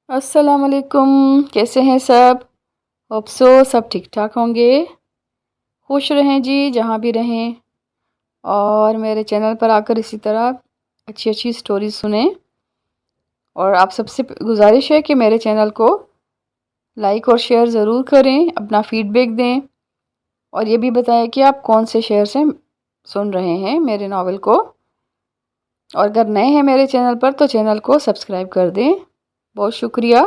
السلام علیکم، کیسے ہیں سب؟ ہوپ سو سب ٹھیک ٹھاک ہوں گے، خوش رہیں جی جہاں بھی رہیں، اور میرے چینل پر آ کر اسی طرح اچھی اچھی سٹوریز سنیں۔ اور آپ سب سے گزارش ہے کہ میرے چینل کو لائک اور شیئر ضرور کریں، اپنا فیڈ بیک دیں، اور یہ بھی بتائیں کہ آپ کون سے شہر سے سن رہے ہیں میرے ناول کو۔ اور اگر نئے ہیں میرے چینل پر تو چینل کو سبسکرائب کر دیں، بہت شکریہ۔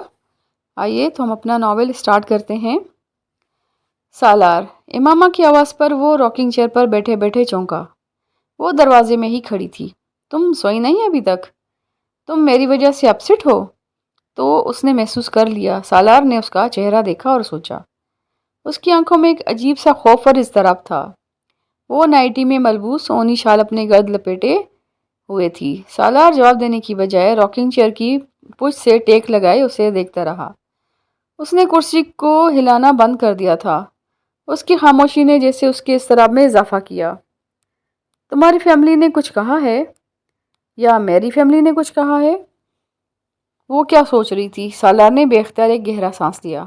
آئیے تو ہم اپنا ناول اسٹارٹ کرتے ہیں۔ سالار۔ امامہ کی آواز پر وہ راکنگ چیئر پر بیٹھے بیٹھے چونکا۔ وہ دروازے میں ہی کھڑی تھی۔ تم سوئی نہیں ابھی تک؟ تم میری وجہ سے اپسٹ ہو؟ تو اس نے محسوس کر لیا۔ سالار نے اس کا چہرہ دیکھا اور سوچا۔ اس کی آنکھوں میں ایک عجیب سا خوف اور اضطراب تھا۔ وہ نائٹی میں ملبوس اونی شال اپنے گرد لپیٹے ہوئے تھی۔ سالار جواب دینے کی بجائے راکنگ چیئر کی پشت سے ٹیک لگائے اسے دیکھتا رہا۔ اس نے کرسی کو ہلانا بند کر دیا تھا۔ اس کی خاموشی نے جیسے اس کے اضطراب میں اضافہ کیا۔ تمہاری فیملی نے کچھ کہا ہے؟ یا میری فیملی نے کچھ کہا ہے؟ وہ کیا سوچ رہی تھی؟ سالار نے بے اختیار ایک گہرا سانس لیا۔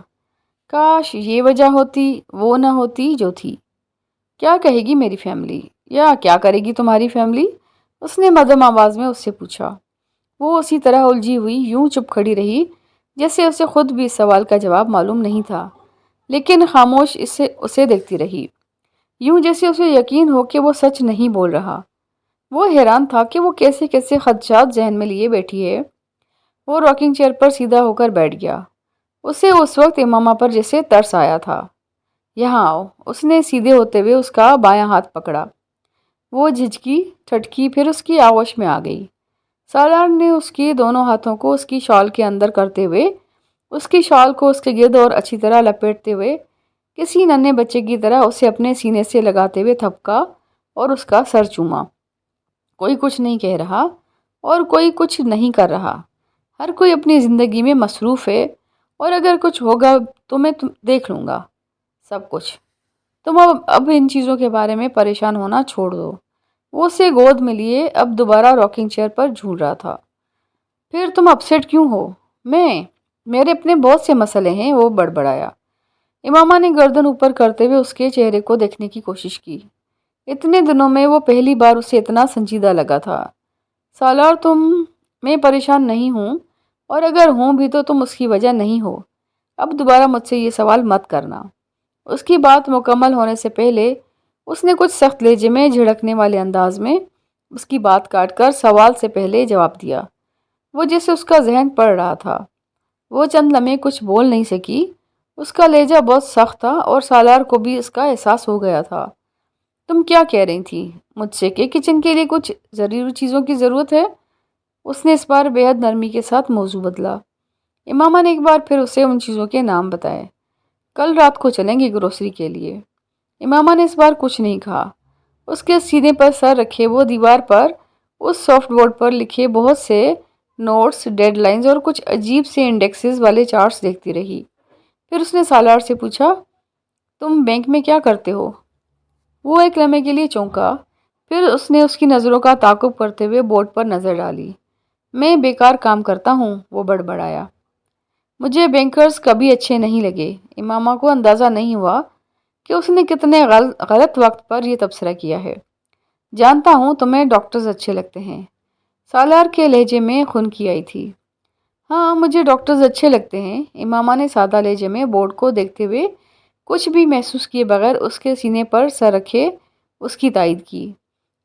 کاش یہ وجہ ہوتی، وہ نہ ہوتی جو تھی۔ کیا کہے گی میری فیملی؟ یا کیا کرے گی تمہاری فیملی؟ اس نے مدھم آواز میں اس سے پوچھا۔ وہ اسی طرح الجھی ہوئی یوں چپ کھڑی رہی جیسے اسے خود بھی اس سوال کا جواب معلوم نہیں تھا، لیکن خاموش اسے دیکھتی رہی، یوں جیسے اسے یقین ہو کہ وہ سچ نہیں بول رہا۔ وہ حیران تھا کہ وہ کیسے کیسے خدشات ذہن میں لیے بیٹھی ہے۔ وہ راکنگ چیئر پر سیدھا ہو کر بیٹھ گیا۔ اسے اس وقت امامہ پر جیسے ترس آیا تھا۔ یہاں آؤ، اس نے سیدھے ہوتے ہوئے اس کا بایاں ہاتھ پکڑا۔ وہ جھجکی، ٹھٹکی، پھر اس کی آغوش میں آ گئی۔ سالار نے اس کے دونوں ہاتھوں کو اس کی شال کے اندر کرتے ہوئے، اس کی شال کو اس کے گرد اور اچھی طرح لپیٹتے ہوئے، کسی ننھے بچے کی طرح اسے اپنے سینے سے لگاتے ہوئے تھپکا اور اس کا سر چوما۔ کوئی کچھ نہیں کہہ رہا اور کوئی کچھ نہیں کر رہا۔ ہر کوئی اپنی زندگی میں مصروف ہے، اور اگر کچھ ہوگا تو میں دیکھ لوں گا سب کچھ۔ تم اب ان چیزوں کے بارے میں پریشان ہونا چھوڑ دو۔ وہ اسے گود میں لیے اب دوبارہ راکنگ چیئر پر جھول رہا تھا۔ پھر تم اپسیٹ کیوں ہو؟ میرے اپنے بہت سے مسئلے ہیں، وہ بڑبڑایا۔ امامہ نے گردن اوپر کرتے ہوئے اس کے چہرے کو دیکھنے کی کوشش کی۔ اتنے دنوں میں وہ پہلی بار اسے اتنا سنجیدہ لگا تھا۔ سالار، میں پریشان نہیں ہوں، اور اگر ہوں بھی تو تم اس کی وجہ نہیں ہو۔ اب دوبارہ مجھ سے یہ سوال مت کرنا۔ اس کی بات مکمل ہونے سے پہلے اس نے کچھ سخت لہجے میں جھڑکنے والے انداز میں اس کی بات کاٹ کر سوال سے پہلے جواب دیا۔ وہ جیسے اس کا ذہن پڑھ رہا تھا۔ وہ چند لمحے کچھ بول نہیں سکی۔ اس کا لہجہ بہت سخت تھا اور سالار کو بھی اس کا احساس ہو گیا تھا۔ تم کیا کہہ رہی تھی مجھ سے کہ کچن کے لیے کچھ ضروری چیزوں کی ضرورت ہے؟ اس نے اس بار بے حد نرمی کے ساتھ موضوع بدلا۔ امامہ نے ایک بار پھر اسے ان چیزوں کے نام بتائے۔ کل رات کو چلیں گے گروسری کے لیے۔ امامہ نے اس بار کچھ نہیں کہا۔ اس کے سینے پر سر رکھے وہ دیوار پر اس سافٹ بورڈ پر لکھے بہت سے نوٹس، ڈیڈ لائنز اور کچھ عجیب سے انڈیکسز والے چارٹس دیکھتی رہی۔ پھر اس نے سالار سے پوچھا، تم بینک میں کیا کرتے ہو؟ وہ ایک لمحے کے لیے چونکا، پھر اس نے اس کی نظروں کا تعاقب کرتے ہوئے بورڈ پر نظر ڈالی۔ میں بیکار کام کرتا ہوں، وہ بڑبڑایا۔ مجھے بینکرز کبھی اچھے نہیں لگے۔ امامہ کو اندازہ نہیں ہوا کہ اس نے کتنے غلط وقت پر یہ تبصرہ کیا ہے۔ جانتا ہوں تمہیں ڈاکٹرز اچھے لگتے ہیں۔ سالار کے لہجے میں خنکی آئی تھی۔ ہاں، مجھے ڈاکٹرز اچھے لگتے ہیں۔ امامہ نے سادہ لہجے میں بورڈ کو دیکھتے ہوئے کچھ بھی محسوس کیے بغیر اس کے سینے پر سر رکھے اس کی تائید کی۔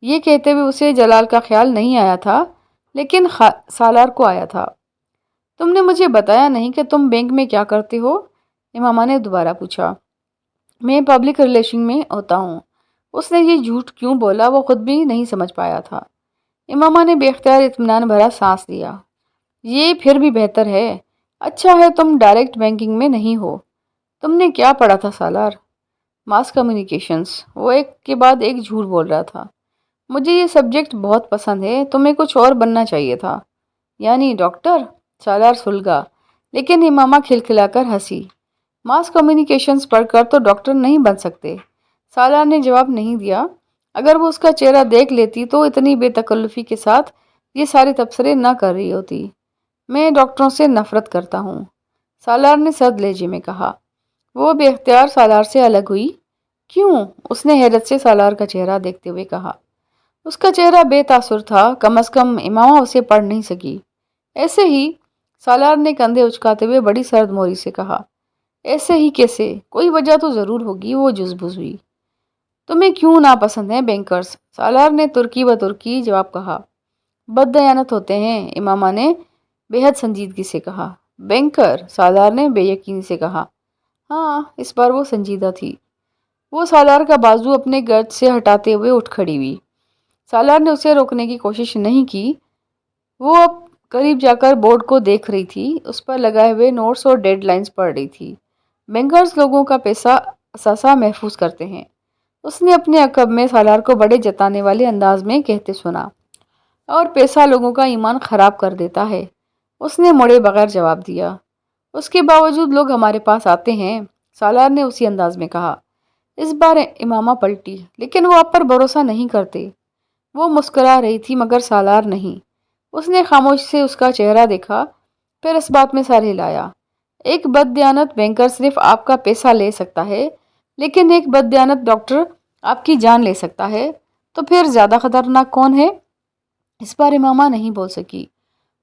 یہ کہتے ہوئے اسے جلال کا خیال نہیں آیا تھا، لیکن سالار کو آیا تھا۔ تم نے مجھے بتایا نہیں کہ تم بینک میں کیا کرتے ہو؟ امامہ نے دوبارہ پوچھا۔ میں پبلک ریلیشن میں ہوتا ہوں۔ اس نے یہ جھوٹ کیوں بولا وہ خود بھی نہیں سمجھ پایا تھا۔ امامہ نے بے اختیار اطمینان بھرا سانس لیا۔ یہ پھر بھی بہتر ہے۔ اچھا ہے تم ڈائریکٹ بینکنگ میں نہیں ہو۔ تم نے کیا پڑھا تھا سالار؟ ماس کمیونیکیشنز۔ وہ ایک کے بعد ایک جھوٹ بول رہا تھا۔ مجھے یہ سبجیکٹ بہت پسند ہے۔ تمہیں کچھ اور بننا چاہیے تھا۔ یعنی ڈاکٹر؟ سالار سلگا، لیکن امامہ کھلکھلا کر ہنسی۔ ماس کمیونیکیشنز پڑھ کر تو ڈاکٹر نہیں بن سکتے۔ سالار نے جواب نہیں دیا۔ اگر وہ اس کا چہرہ دیکھ لیتی تو اتنی بے تکلفی کے ساتھ یہ سارے تبصرے نہ کر رہی ہوتی۔ میں ڈاکٹروں سے نفرت کرتا ہوں، سالار نے سرد لہجے میں کہا۔ وہ بے اختیار سالار سے الگ ہوئی۔ کیوں؟ اس نے حیرت سے سالار کا چہرہ دیکھتے ہوئے کہا۔ اس کا چہرہ بے تاثر تھا، کم از کم امامہ اسے پڑھ نہیں سکی۔ ایسے ہی، سالار نے کندھے اچکاتے ہوئے بڑی سرد موری سے کہا۔ ایسے ہی کیسے؟ کوئی وجہ تو ضرور ہوگی، وہ جزبز ہوئی۔ تمہیں کیوں ناپسند ہیں بینکرز؟ سالار نے ترکی و ترکی جواب کہا۔ بد دیانت ہوتے ہیں، امامہ نے بے حد سنجیدگی سے کہا۔ بینکر؟ سالار نے بے یقینی سے کہا۔ ہاں، اس بار وہ سنجیدہ تھی۔ وہ سالار کا بازو اپنے گرد سے ہٹاتے ہوئے اٹھ کھڑی ہوئی۔ سالار نے اسے روکنے کی کوشش نہیں کی۔ وہ اب قریب جا کر بورڈ کو دیکھ رہی تھی، اس پر لگائے ہوئے نوٹس اور ڈیڈ لائنز پڑھ رہی تھی۔ بینکرز لوگوں کا پیسہ اثاثہ محفوظ کرتے ہیں، اس نے اپنے عقب میں سالار کو بڑے جتانے والے انداز میں کہتے سنا۔ اور پیسہ لوگوں کا ایمان خراب کر دیتا ہے، اس نے مڑے بغیر جواب دیا۔ اس کے باوجود لوگ ہمارے پاس آتے ہیں، سالار نے اسی انداز میں کہا۔ اس بار امامہ پلٹی، لیکن وہ آپ پر بھروسہ نہیں کرتے۔ وہ مسکرا رہی تھی مگر سالار نہیں۔ اس نے خاموشی سے اس کا چہرہ دیکھا، پھر اس بات میں سر ہلایا۔ ایک بد دیانت بینکر صرف آپ کا پیسہ لے سکتا ہے، لیکن ایک بد دیانت ڈاکٹر آپ کی جان لے سکتا ہے، تو پھر زیادہ خطرناک کون ہے؟ اس بار امامہ نہیں بول سکی۔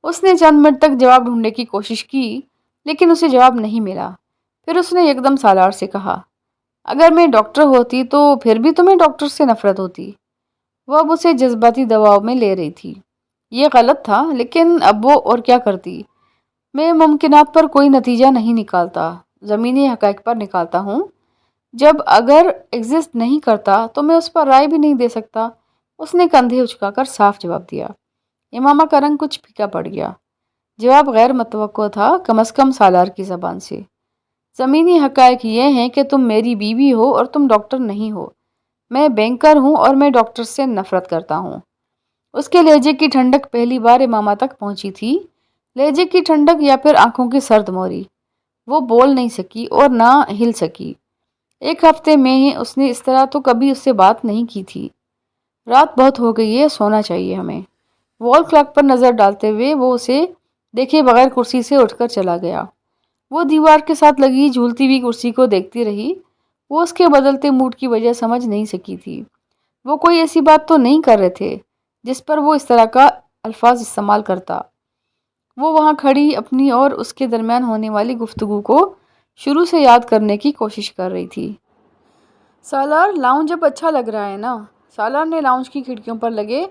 اس نے چند منٹ تک جواب ڈھونڈنے کی کوشش کی، لیکن اسے جواب نہیں ملا۔ پھر اس نے یکدم سالار سے کہا، اگر میں ڈاکٹر ہوتی تو پھر بھی تمہیں ڈاکٹر سے نفرت ہوتی۔ وہ اب اسے جذباتی دباؤ میں لے رہی تھی۔ یہ غلط تھا، لیکن اب وہ اور کیا کرتی؟ میں ممکنات پر کوئی نتیجہ نہیں نکالتا، زمینی حقائق پر نکالتا ہوں۔ جب اگر ایگزسٹ نہیں کرتا تو میں اس پر رائے بھی نہیں دے سکتا۔ اس نے کندھے اچکا کر صاف جواب دیا۔ امامہ کا رنگ کچھ پھیکا پڑ گیا۔ جواب غیر متوقع تھا، کم از کم سالار کی زبان سے۔ زمینی حقائق یہ ہیں کہ تم میری بیوی ہو اور تم ڈاکٹر نہیں ہو۔ میں بینکر ہوں اور میں ڈاکٹر سے نفرت کرتا ہوں۔ اس کے لہجے کی ٹھنڈک پہلی بار امامہ تک پہنچی تھی، لہجے کی ٹھنڈک یا پھر آنکھوں کی سرد موری۔ وہ بول نہیں سکی اور نہ ہل سکی۔ ایک ہفتے میں ہی اس نے اس طرح تو کبھی اس سے بات نہیں کی تھی۔ رات بہت ہو گئی ہے، سونا چاہیے ہمیں۔ وال کلاک پر نظر ڈالتے ہوئے وہ اسے دیکھے بغیر کرسی سے اٹھ کر چلا گیا۔ وہ دیوار کے ساتھ لگی جھولتی ہوئی کرسی کو دیکھتی رہی۔ وہ اس کے بدلتے موڈ کی وجہ سمجھ نہیں سکی تھی۔ وہ کوئی ایسی بات تو نہیں کر رہے تھے جس پر وہ اس طرح کا الفاظ استعمال کرتا۔ وہ وہاں کھڑی اپنی اور اس کے درمیان ہونے والی گفتگو کو شروع سے یاد کرنے کی کوشش کر رہی تھی۔ سالار، لاؤنج اب اچھا لگ رہا ہے نا؟ سالار نے لاؤنج کی کھڑکیوں پر لگے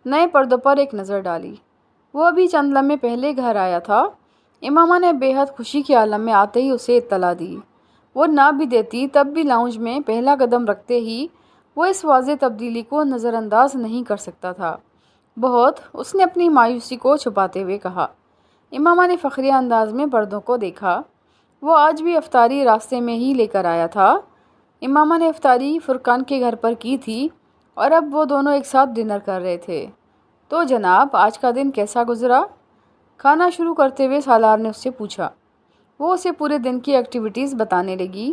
نئے پردوں پر ایک نظر ڈالی۔ وہ ابھی چند لمحے پہلے گھر آیا تھا۔ امامہ نے بے حد خوشی کے عالم میں آتے ہی اسے اطلاع دی۔ وہ نہ بھی دیتی تب بھی لاؤنج میں پہلا قدم رکھتے ہی وہ اس واضح تبدیلی کو نظر انداز نہیں کر سکتا تھا۔ بہت، اس نے اپنی مایوسی کو چھپاتے ہوئے کہا۔ امامہ نے فخریہ انداز میں پردوں کو دیکھا۔ وہ آج بھی افطاری راستے میں ہی لے کر آیا تھا۔ امامہ نے افطاری فرقان کے گھر پر کی تھی اور اب وہ دونوں ایک ساتھ ڈنر کر رہے تھے۔ تو جناب، آج کا دن کیسا گزرا؟ کھانا شروع کرتے ہوئے سالار نے اس سے پوچھا۔ وہ اسے پورے دن کی ایکٹیویٹیز بتانے لگی۔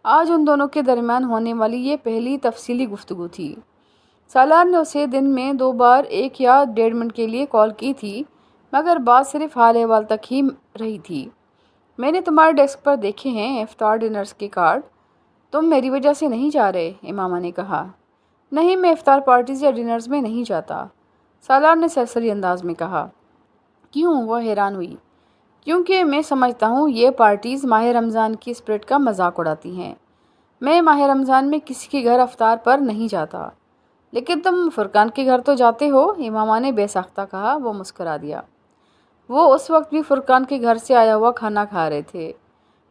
آج ان دونوں کے درمیان ہونے والی یہ پہلی تفصیلی گفتگو تھی۔ سالار نے اسے دن میں 2 بار 1 یا 1.5 منٹ کے لیے کال کی تھی، مگر بات صرف حال احوال تک ہی رہی تھی۔ میں نے تمہارے ڈیسک پر دیکھے ہیں افطار ڈنرز کے کارڈ۔ تم میری وجہ سے نہیں جا رہے؟ امامہ نے کہا۔ نہیں، میں افطار پارٹیز یا ڈنرز میں نہیں جاتا، سالار نے سرسری انداز میں کہا۔ کیوں؟ وہ حیران ہوئی۔ کیونکہ میں سمجھتا ہوں یہ پارٹیز ماہ رمضان کی اسپرٹ کا مذاق اڑاتی ہیں۔ میں ماہ رمضان میں کسی کے گھر افطار پر نہیں جاتا۔ لیکن تم فرقان کے گھر تو جاتے ہو، امامہ نے بے ساختہ کہا۔ وہ مسکرا دیا۔ وہ اس وقت بھی فرقان کے گھر سے آیا ہوا کھانا کھا رہے تھے۔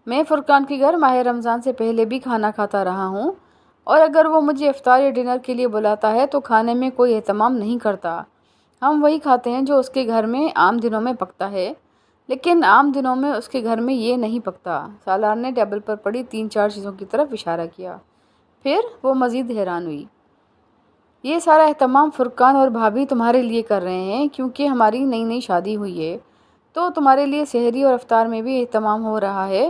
میں فرقان کے گھر ماہ رمضان سے پہلے بھی کھانا کھاتا رہا ہوں، اور اگر وہ مجھے افطار یا ڈنر کے لیے بلاتا ہے تو کھانے میں کوئی اہتمام نہیں کرتا۔ ہم وہی کھاتے ہیں جو اس کے گھر میں عام دنوں میں پکتا ہے، لیکن عام دنوں میں اس کے گھر میں یہ نہیں پکتا۔ سالار نے ٹیبل پر پڑی 3-4 چیزوں کی طرف اشارہ کیا۔ پھر وہ مزید حیران ہوئی۔ یہ سارا اہتمام فرقان اور بھابھی تمہارے لیے کر رہے ہیں کیونکہ ہماری نئی نئی شادی ہوئی ہے، تو تمہارے لیے سحری اور افطار میں بھی اہتمام ہو رہا ہے،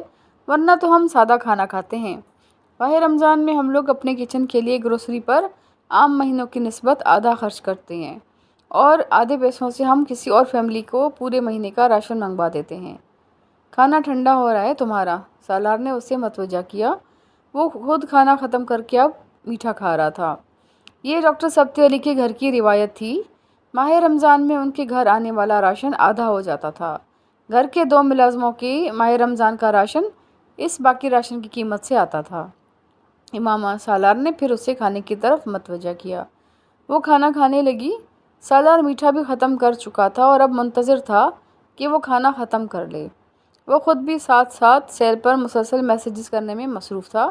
ورنہ تو ہم سادہ کھانا کھاتے ہیں۔ ماہ رمضان میں ہم لوگ اپنے کچن کے لیے گروسری پر عام مہینوں کی نسبت آدھا خرچ کرتے ہیں۔ اور آدھے پیسوں سے ہم کسی اور فیملی کو پورے مہینے کا راشن منگوا دیتے ہیں۔ کھانا ٹھنڈا ہو رہا ہے تمہارا، سالار نے اسے متوجہ کیا۔ وہ خود کھانا ختم کر کے اب میٹھا کھا رہا تھا۔ یہ ڈاکٹر سبتی علی کے گھر کی روایت تھی۔ ماہ رمضان میں ان کے گھر آنے والا راشن آدھا ہو جاتا تھا۔ گھر کے 2 ملازموں کی ماہ رمضان کا راشن اس باقی راشن کی قیمت سے آتا تھا۔ امامہ سالار نے پھر اسے کھانے کی طرف متوجہ کیا۔ وہ کھانا کھانے لگی۔ سالار میٹھا بھی ختم کر چکا تھا اور اب منتظر تھا کہ وہ کھانا ختم کر لے۔ وہ خود بھی ساتھ ساتھ سیل پر مسلسل میسیجز کرنے میں مصروف تھا۔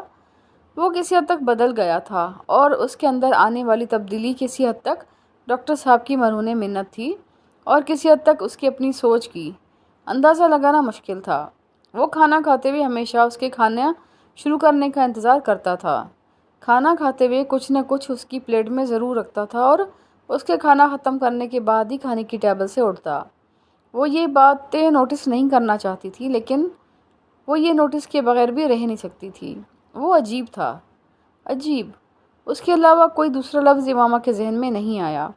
وہ کسی حد تک بدل گیا تھا اور اس کے اندر آنے والی تبدیلی کسی حد تک ڈاکٹر صاحب کی مرہون منت تھی اور کسی حد تک اس کی اپنی سوچ کی۔ اندازہ لگانا مشکل تھا۔ وہ کھانا کھاتے ہوئے ہمیشہ اس کے کھانا شروع کرنے کا انتظار کرتا تھا۔ کھانا کھاتے ہوئے کچھ نہ کچھ اس کی پلیٹ میں ضرور رکھتا تھا اور اس کے کھانا ختم کرنے کے بعد ہی کھانے کی ٹیبل سے اٹھتا۔ وہ یہ باتیں نوٹس نہیں کرنا چاہتی تھی، لیکن وہ یہ نوٹس کے بغیر بھی رہ نہیں سکتی تھی۔ وہ عجیب تھا، عجیب۔ اس کے علاوہ کوئی دوسرا لفظ امامہ کے ذہن میں نہیں آیا۔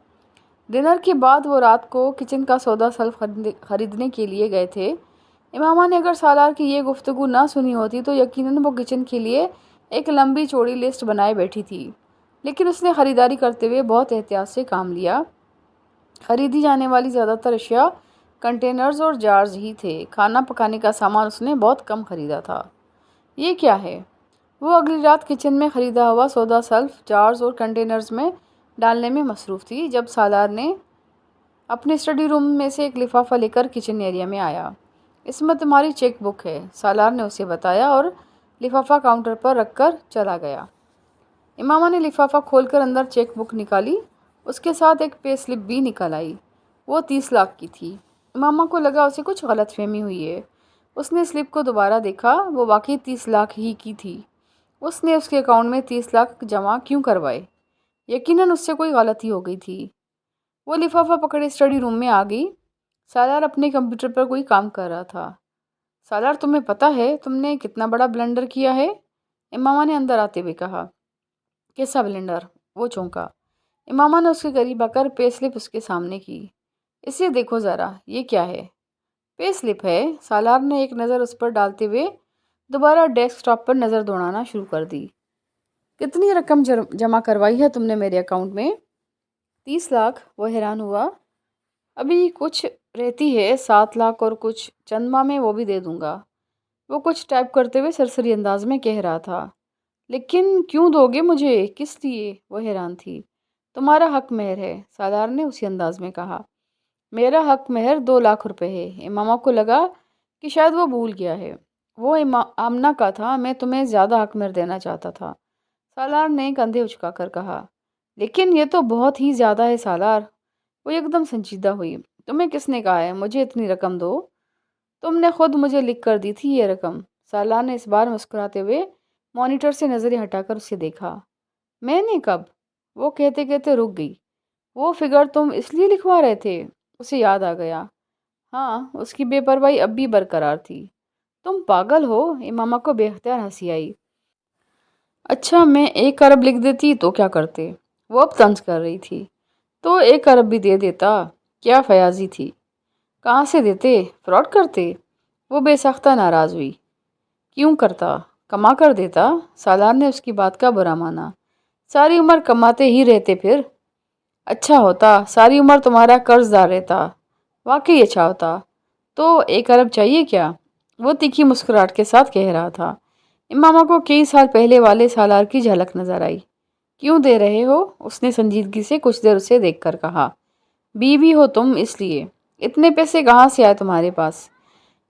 ڈنر کے بعد وہ رات کو کچن کا سودا سلف خریدنے کے لیے گئے تھے۔ امامہ نے اگر سالار کی یہ گفتگو نہ سنی ہوتی تو یقیناً وہ کچن کے لیے ایک لمبی چوڑی لسٹ بنائے بیٹھی تھی، لیکن اس نے خریداری کرتے ہوئے بہت احتیاط سے کام لیا۔ خریدی جانے والی زیادہ تر اشیاء کنٹینرز اور جارز ہی تھے۔ کھانا پکانے کا سامان اس نے بہت کم خریدا تھا۔ یہ کیا ہے؟ وہ اگلی رات کچن میں خریدا ہوا سودا سلف جارز اور کنٹینرز میں ڈالنے میں مصروف تھی جب سالار نے اپنے اسٹڈی روم میں سے ایک لفافہ لے کر کچن ایریا میں آیا۔ اس میں تمہاری چیک بک ہے، سالار نے اسے بتایا اور لفافہ کاؤنٹر پر رکھ کر چلا گیا۔ امامہ نے لفافہ کھول کر اندر چیک بک نکالی۔ اس کے ساتھ ایک پے سلپ بھی نکل آئی۔ وہ 30 لاکھ کی تھی۔ امامہ کو لگا اسے کچھ غلط فہمی ہوئی ہے۔ اس نے سلپ کو دوبارہ دیکھا۔ وہ واقعی 30 لاکھ ہی کی تھی۔ اس نے اس کے اکاؤنٹ میں 30 لاکھ جمع کیوں کروائے؟ یقیناً اس سے کوئی غلطی ہو گئی تھی۔ وہ لفافہ پکڑے اسٹڈی روم میں آ گئی۔ سالار اپنے کمپیوٹر پر کوئی کام کر رہا تھا۔ سالار، تمہیں پتہ ہے تم نے کتنا بڑا بلنڈر کیا ہے؟ امامہ نے اندر آتے ہوئے کہا۔ کیسا بلنڈر؟ وہ چونکا۔ امامہ نے اس کے قریب آ کر پے سلپ اس کے سامنے کی۔ اسے دیکھو ذرا، یہ کیا ہے؟ پے سلپ ہے۔ سالار نے ایک نظر اس پر ڈالتے ہوئے دوبارہ ڈیسک ٹاپ پر نظر دوڑانا شروع کر دی۔ کتنی رقم جمع کروائی ہے تم نے میرے اکاؤنٹ میں؟ 30 لاکھ، وہ حیران ہوا۔ ابھی کچھ رہتی ہے، 7 لاکھ اور کچھ چند ماہ میں وہ بھی دے دوں گا۔ وہ کچھ ٹائپ کرتے ہوئے سرسری انداز میں کہہ رہا تھا۔ لیکن کیوں دو گے مجھے؟ کس لیے؟ وہ حیران تھی۔ تمہارا حق مہر ہے، سالار نے اسی انداز میں کہا۔ میرا حق مہر 2 لاکھ روپے ہے۔ امامہ کو لگا کہ شاید وہ بھول گیا ہے۔ وہ آمنہ کا تھا، میں تمہیں زیادہ حق مہر دینا چاہتا تھا، سالار نے کندھے اچکا کر کہا۔ لیکن یہ تو بہت ہی زیادہ ہے سالار۔ وہ ایک دم سنجیدہ ہوئی۔ تمہیں کس نے کہا ہے مجھے اتنی رقم دو؟ تم نے خود مجھے لکھ کر دی تھی یہ رقم۔ سالار نے اس بار مسکراتے ہوئے مانیٹر سے نظریں ہٹا کر اسے دیکھا۔ میں نے کب؟ وہ کہتے کہتے رک گئی۔ وہ فگر تم اس لیے لکھوا رہے تھے؟ اسے یاد آ گیا۔ ہاں، اس کی بے پرواہی اب بھی برقرار تھی۔ تم پاگل ہو؟ امامہ کو بے اختیار ہنسی آئی۔ اچھا، میں 1 ارب لکھ دیتی تو کیا کرتے؟ وہ اب طنز کر رہی تھی۔ تو 1 ارب بھی دے دیتا۔ کیا فیاضی تھی؟ کہاں سے دیتے؟ فراڈ کرتے؟ وہ بے ساختہ ناراض ہوئی۔ کیوں کرتا؟ کما کر دیتا۔ سالار نے اس کی بات کا برا مانا۔ ساری عمر کماتے ہی رہتے پھر؟ اچھا ہوتا، ساری عمر تمہارا قرض دار رہتا۔ واقعی اچھا ہوتا۔ تو 1 ارب چاہیے کیا؟ وہ تیکھی مسکراہٹ کے ساتھ کہہ رہا تھا۔ امامہ کو کئی سال پہلے والے سالار کی جھلک نظر آئی۔ کیوں دے رہے ہو؟ اس نے سنجیدگی سے کچھ دیر اسے دیکھ کر کہا۔ بیوی ہو تم اس لیے۔ اتنے پیسے کہاں سے آئے تمہارے پاس؟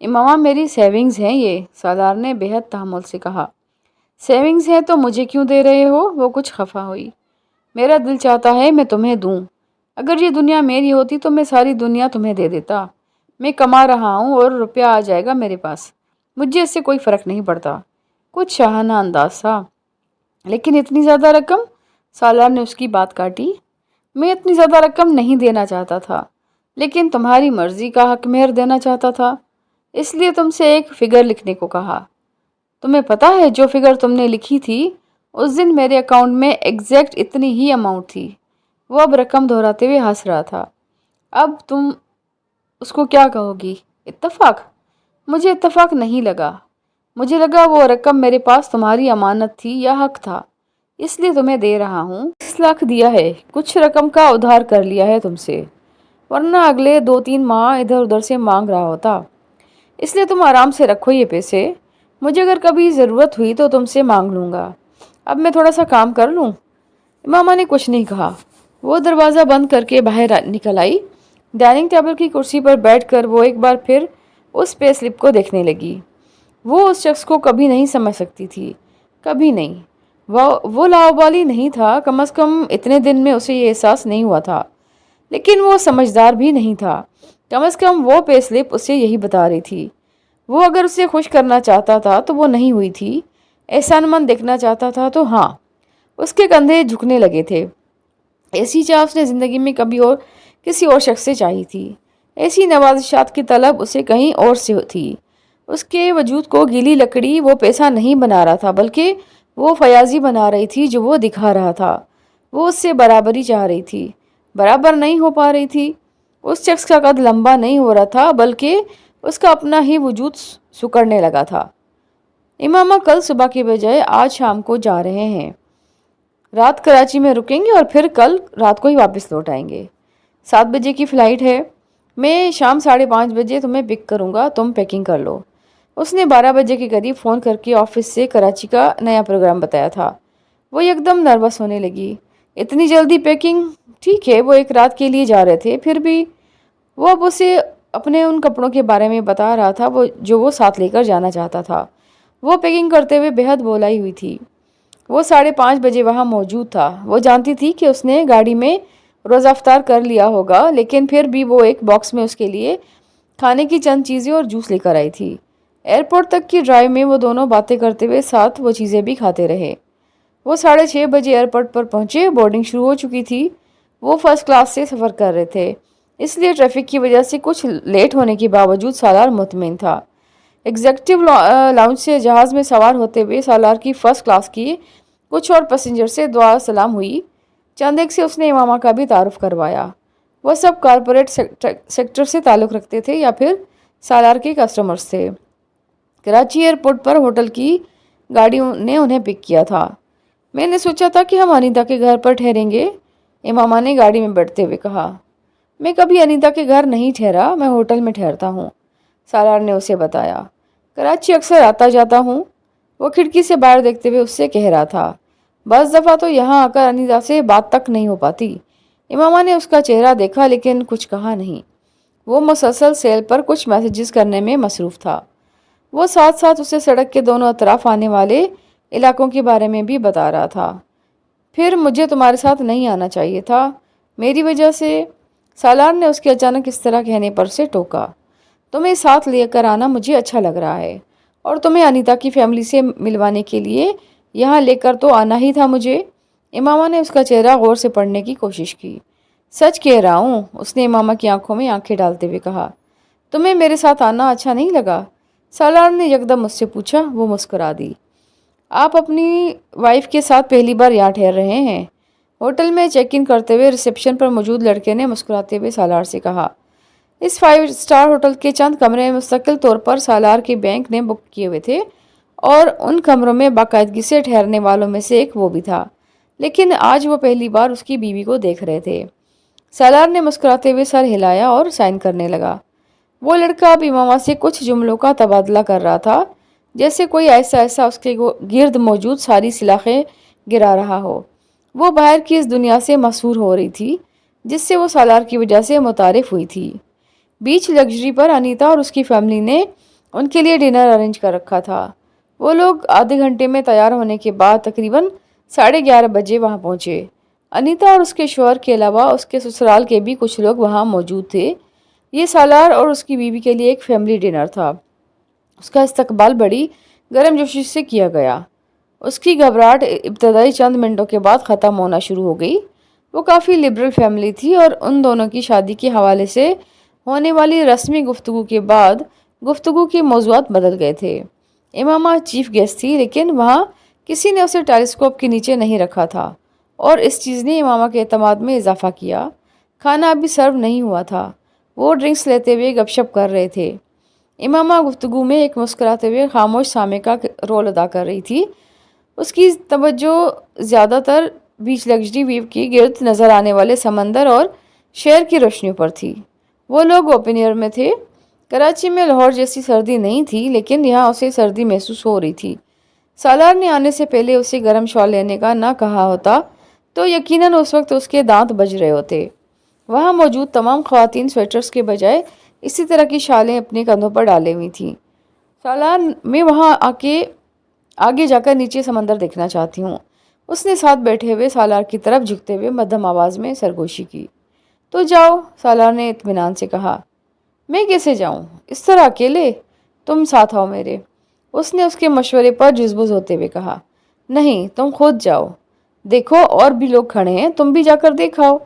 امامہ، میری سیونگز ہیں یہ، سالار نے بے حد تحمل سے کہا۔ سیونگز ہیں تو مجھے کیوں دے رہے ہو؟ وہ کچھ خفا ہوئی۔ میرا دل چاہتا ہے میں تمہیں دوں۔ اگر یہ دنیا میری ہوتی تو میں ساری دنیا تمہیں دے دیتا۔ میں کما رہا ہوں اور روپیہ آ جائے گا میرے پاس، مجھے اس سے کوئی فرق نہیں پڑتا۔ کچھ شاہانہ انداز تھا۔ لیکن اتنی زیادہ رقم؟ سالار نے اس کی بات کاٹی۔ میں اتنی زیادہ رقم نہیں دینا چاہتا تھا، لیکن تمہاری مرضی کا حق مہر دینا چاہتا تھا، اس لیے تم سے ایک فگر لکھنے کو کہا۔ تمہیں پتہ ہے جو فگر تم نے لکھی تھی اس دن میرے اکاؤنٹ میں ایگزیکٹ اتنی ہی اماؤنٹ تھی۔ وہ اب رقم دہراتے ہوئے ہنس رہا تھا۔ اب تم اس کو کیا کہو گی؟ اتفاق؟ مجھے اتفاق نہیں لگا، مجھے لگا وہ رقم میرے پاس تمہاری امانت تھی یا حق تھا، اس لیے تمہیں دے رہا ہوں۔ 20 لاکھ دیا ہے، کچھ رقم کا ادھار کر لیا ہے تم سے، ورنہ اگلے 2-3 ماہ ادھر ادھر سے مانگ رہا ہوتا، اس لیے تم آرام سے رکھو یہ پیسے، مجھے اگر کبھی ضرورت ہوئی تو تم سے مانگ لوں گا۔ اب میں تھوڑا سا کام کر لوں۔ امامہ نے کچھ نہیں کہا، وہ دروازہ بند کر کے باہر نکل آئی۔ ڈائننگ ٹیبل کی کرسی پر بیٹھ کر وہ ایک بار پھر اس پے سلپ کو دیکھنے لگی۔ وہ اس شخص کو کبھی نہیں سمجھ سکتی تھی، کبھی نہیں۔ وہ لاؤبالی نہیں تھا، کم از کم اتنے دن میں اسے یہ احساس نہیں ہوا تھا، لیکن وہ سمجھدار بھی نہیں تھا، کم از کم وہ پے سلپ اسے یہی بتا رہی تھی۔ وہ اگر اسے خوش کرنا چاہتا تھا تو وہ نہیں ہوئی تھی، احسان مند دیکھنا چاہتا تھا تو ہاں۔ اس کے کندھے جھکنے لگے تھے۔ ایسی چاہ اس نے زندگی میں کبھی اور کسی اور شخص سے چاہی تھی، ایسی نوازشات کی طلب اسے کہیں اور سے تھی۔ اس کے وجود کو گیلی لکڑی وہ پیسہ نہیں بنا رہا تھا، بلکہ وہ فیاضی بنا رہی تھی جو وہ دکھا رہا تھا۔ وہ اس سے برابری چاہ رہی تھی، برابر نہیں ہو پا رہی تھی۔ اس شخص کا قد لمبا نہیں ہو رہا تھا، بلکہ اس کا اپنا ہی وجود سکڑنے لگا تھا۔ امامہ کل صبح کے بجائے آج شام کو جا رہے ہیں، رات کراچی میں رکیں گے اور پھر کل رات کو ہی واپس لوٹ آئیں گے۔ 7 بجے کی فلائٹ ہے، میں شام 5:30 بجے تمہیں پک کروں گا، تم پیکنگ کر لو۔ اس نے 12 بجے کے قریب فون کر کے آفس سے کراچی کا نیا پروگرام بتایا تھا۔ وہ ایک دم نروس ہونے لگی۔ اتنی جلدی پیکنگ؟ ٹھیک ہے، وہ ایک رات کے لیے جا رہے تھے، پھر بھی وہ اب اسے اپنے ان کپڑوں کے بارے میں بتا رہا تھا جو وہ ساتھ لے کر جانا چاہتا تھا۔ وہ پیکنگ کرتے ہوئے بے حد بولائی ہوئی تھی۔ وہ 5:30 بجے وہاں موجود تھا۔ وہ جانتی تھی کہ اس نے گاڑی میں روزہ افطار کر لیا ہوگا، لیکن پھر بھی وہ ایک باکس میں اس کے لیے کھانے کی چند چیزیں اور جوس لے کر آئی تھی۔ ایئرپورٹ تک کی ڈرائیو میں وہ دونوں باتیں کرتے ہوئے ساتھ وہ چیزیں بھی کھاتے رہے۔ وہ 6:30 بجے ایئرپورٹ پر پہنچے، بورڈنگ شروع ہو چکی تھی۔ وہ فرسٹ کلاس سے سفر کر رہے تھے، اس لیے ٹریفک کی وجہ سے کچھ لیٹ ہونے کے باوجود سالار مطمئن تھا۔ ایگزیکٹو لاؤنج سے جہاز میں سوار ہوتے ہوئے سالار کی فرسٹ کلاس کی کچھ اور پیسنجر سے دعا سلام ہوئی۔ چند ایک سے اس نے امامہ کا بھی تعارف کروایا۔ وہ سب کارپوریٹ سیکٹر سے تعلق رکھتے تھے یا پھر سالار کے کسٹمرز تھے۔ کراچی ایئرپورٹ پر ہوٹل کی گاڑی نے انہیں پک کیا تھا۔ میں نے سوچا تھا کہ ہم انیتا کے گھر پر ٹھہریں گے، امامہ نے گاڑی میں بیٹھتے ہوئے کہا۔ میں کبھی انیتا کے گھر نہیں ٹھہرا، میں ہوٹل میں ٹھہرتا ہوں، سالار نے اسے بتایا۔ کراچی اکثر آتا جاتا ہوں، وہ کھڑکی سے باہر دیکھتے ہوئے اس سے کہہ رہا تھا۔ بعض دفعہ تو یہاں آ کر انیتا سے بات تک نہیں ہو پاتی۔ امامہ نے اس کا چہرہ دیکھا لیکن کچھ کہا نہیں۔ وہ مسلسل سیل پر کچھ میسیجز کرنے میں مصروف تھا۔ وہ ساتھ ساتھ اسے سڑک کے دونوں اطراف آنے والے علاقوں کے بارے میں بھی بتا رہا تھا۔ پھر مجھے تمہارے ساتھ نہیں آنا چاہیے تھا، میری وجہ سے، سالار نے اس کے اچانک اس طرح کہنے پر سے ٹوکا۔ تمہیں ساتھ لے کر آنا مجھے اچھا لگ رہا ہے، اور تمہیں انیتا کی فیملی سے ملوانے کے لیے یہاں لے کر تو آنا ہی تھا مجھے۔ امامہ نے اس کا چہرہ غور سے پڑھنے کی کوشش کی۔ سچ کہہ رہا ہوں، اس نے امامہ کی آنکھوں میں آنکھیں ڈالتے ہوئے کہا۔ تمہیں میرے ساتھ آنا اچھا نہیں لگا؟ سالار نے یکدم اس سے پوچھا۔ وہ مسکرا دی۔ آپ اپنی وائف کے ساتھ پہلی بار یہاں ٹھہر رہے ہیں؟ ہوٹل میں چیک ان کرتے ہوئے ریسیپشن پر موجود لڑکے نے مسکراتے ہوئے سالار سے کہا۔ اس 5 اسٹار ہوٹل کے چند کمرے مستقل طور پر سالار کے بینک نے بک کیے ہوئے تھے، اور ان کمروں میں باقاعدگی سے ٹھہرنے والوں میں سے ایک وہ بھی تھا، لیکن آج وہ پہلی بار اس کی بیوی کو دیکھ رہے تھے۔ سالار نے مسکراتے ہوئے سر ہلایا اور سائن کرنے لگا۔ وہ لڑکا اب امامہ سے کچھ جملوں کا تبادلہ کر رہا تھا، جیسے کوئی ایسا اس کے گرد موجود ساری سلاخیں گرا رہا ہو۔ وہ باہر کی اس دنیا سے مسحور ہو رہی تھی جس سے وہ سالار کی وجہ سے متعارف ہوئی تھی۔ بیچ لگژری پر انیتا اور اس کی فیملی نے ان کے لیے ڈنر ارینج کر رکھا تھا۔ وہ لوگ آدھے گھنٹے میں تیار ہونے کے بعد تقریباً 11:30 بجے وہاں پہنچے۔ انیتا اور اس کے شوہر کے علاوہ اس کے سسرال کے بھی کچھ لوگ وہاں موجود تھے۔ یہ سالار اور اس کی بیوی کے لیے ایک فیملی ڈنر تھا۔ اس کا استقبال بڑی گرم جوشی سے کیا گیا۔ اس کی گھبراہٹ ابتدائی چند منٹوں کے بعد ختم ہونا شروع ہو گئی۔ وہ کافی لبرل فیملی تھی، اور ان دونوں کی شادی کے حوالے سے ہونے والی رسمی گفتگو کے بعد گفتگو کے موضوعات بدل گئے تھے۔ امامہ چیف گیسٹ تھی، لیکن وہاں کسی نے اسے ٹیلیسکوپ کے نیچے نہیں رکھا تھا، اور اس چیز نے امامہ کے اعتماد میں اضافہ کیا۔ کھانا ابھی سرو نہیں ہوا تھا۔ وہ ڈرنکس لیتے ہوئے گپ شپ کر رہے تھے۔ امامہ گفتگو میں ایک مسکراتے ہوئے خاموش سامع کا رول ادا کر رہی تھی۔ اس کی توجہ زیادہ تر بیچ لگژری ویو کی گرد نظر آنے والے سمندر اور شہر کی روشنیوں پر تھی۔ وہ لوگ اوپن ایئر میں تھے۔ کراچی میں لاہور جیسی سردی نہیں تھی، لیکن یہاں اسے سردی محسوس ہو رہی تھی۔ سالار نے آنے سے پہلے اسے گرم شال لینے کا نہ کہا ہوتا تو یقیناً اس وقت اس کے دانت بج رہے ہوتے۔ وہاں موجود تمام خواتین سویٹرز کے بجائے اسی طرح کی شالیں اپنے کندھوں پر ڈالے ہوئی تھیں۔ سالار میں وہاں آگے جا کر نیچے سمندر دیکھنا چاہتی ہوں۔ اس نے ساتھ بیٹھے ہوئے سالار کی طرف جھکتے ہوئے مدھم آواز میں سرگوشی کی۔ تو جاؤ، سالار نے اطمینان سے کہا۔ میں کیسے جاؤں اس طرح اکیلے؟ تم ساتھ آؤ میرے، اس نے اس کے مشورے پر جزبز ہوتے ہوئے کہا۔ نہیں، تم خود جاؤ، دیکھو اور بھی لوگ کھڑے ہیں، تم بھی جا کر دیکھ آؤ،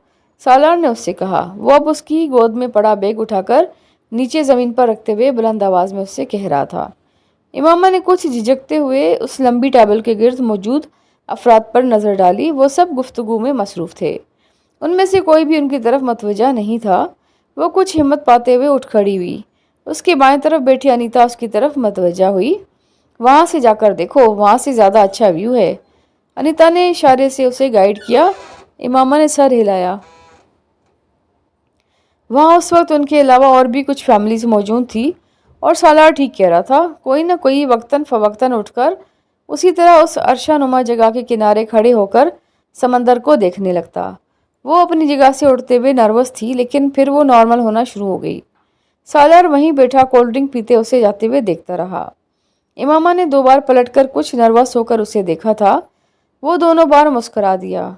سالار نے اس سے کہا۔ وہ اب اس کی گود میں پڑا بیگ اٹھا کر نیچے زمین پر رکھتے ہوئے بلند آواز میں اس سے کہہ رہا تھا۔ امامہ نے کچھ جھجکتے ہوئے اس لمبی ٹیبل کے گرد موجود افراد پر نظر ڈالی۔ وہ سب گفتگو میں مصروف تھے، ان میں سے کوئی بھی ان کی طرف متوجہ نہیں تھا۔ وہ کچھ ہمت پاتے ہوئے اٹھ کھڑی ہوئی۔ اس کے بائیں طرف بیٹھی انیتا اس کی طرف متوجہ ہوئی۔ وہاں سے جا کر دیکھو، وہاں سے زیادہ اچھا ویو ہے، انیتا نے اشارے سے اسے گائیڈ کیا۔ امامہ نے سر ہلایا۔ وہاں اس وقت ان کے علاوہ اور بھی کچھ فیملیز موجود تھی، اور سالار ٹھیک کہہ رہا تھا، کوئی نہ کوئی وقتاً فوقتاً اٹھ کر اسی طرح اس عرشہ نما جگہ کے کنارے کھڑے ہو کر سمندر کو دیکھنے لگتا۔ وہ اپنی جگہ سے اٹھتے ہوئے نروس تھی، لیکن پھر وہ نارمل ہونا شروع ہو گئی۔ سالار وہیں بیٹھا کولڈ ڈرنک پیتے اسے جاتے ہوئے دیکھتا رہا۔ امامہ نے 2 بار پلٹ کر کچھ نروس ہو کر اسے دیکھا تھا۔ وہ دونوں بار مسکرا دیا۔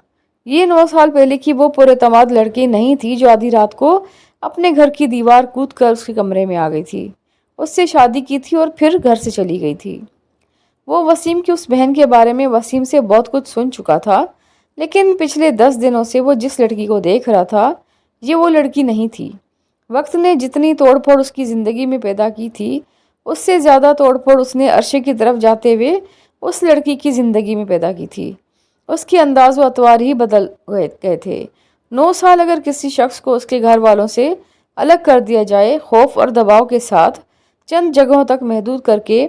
یہ 9 سال پہلے کی وہ پراعتماد لڑکی نہیں تھی جو آدھی رات کو اپنے گھر کی دیوار کود کر اس کے کمرے میں آ گئی تھی، اس سے شادی کی تھی اور پھر گھر سے چلی گئی تھی۔ وہ وسیم کی اس بہن کے بارے میں وسیم سے بہت کچھ سن چکا تھا، لیکن پچھلے 10 دنوں سے وہ جس لڑکی کو دیکھ رہا تھا یہ وہ لڑکی نہیں تھی۔ وقت نے جتنی توڑ پھوڑ اس کی زندگی میں پیدا کی تھی، اس سے زیادہ توڑ پھوڑ اس نے عرشے کی طرف جاتے ہوئے اس لڑکی کی زندگی میں پیدا کی تھی۔ اس کے انداز و اطوار ہی بدل گئے تھے۔ 9 سال اگر کسی شخص کو اس کے گھر والوں سے الگ کر دیا جائے، خوف اور دباؤ کے ساتھ چند جگہوں تک محدود کر کے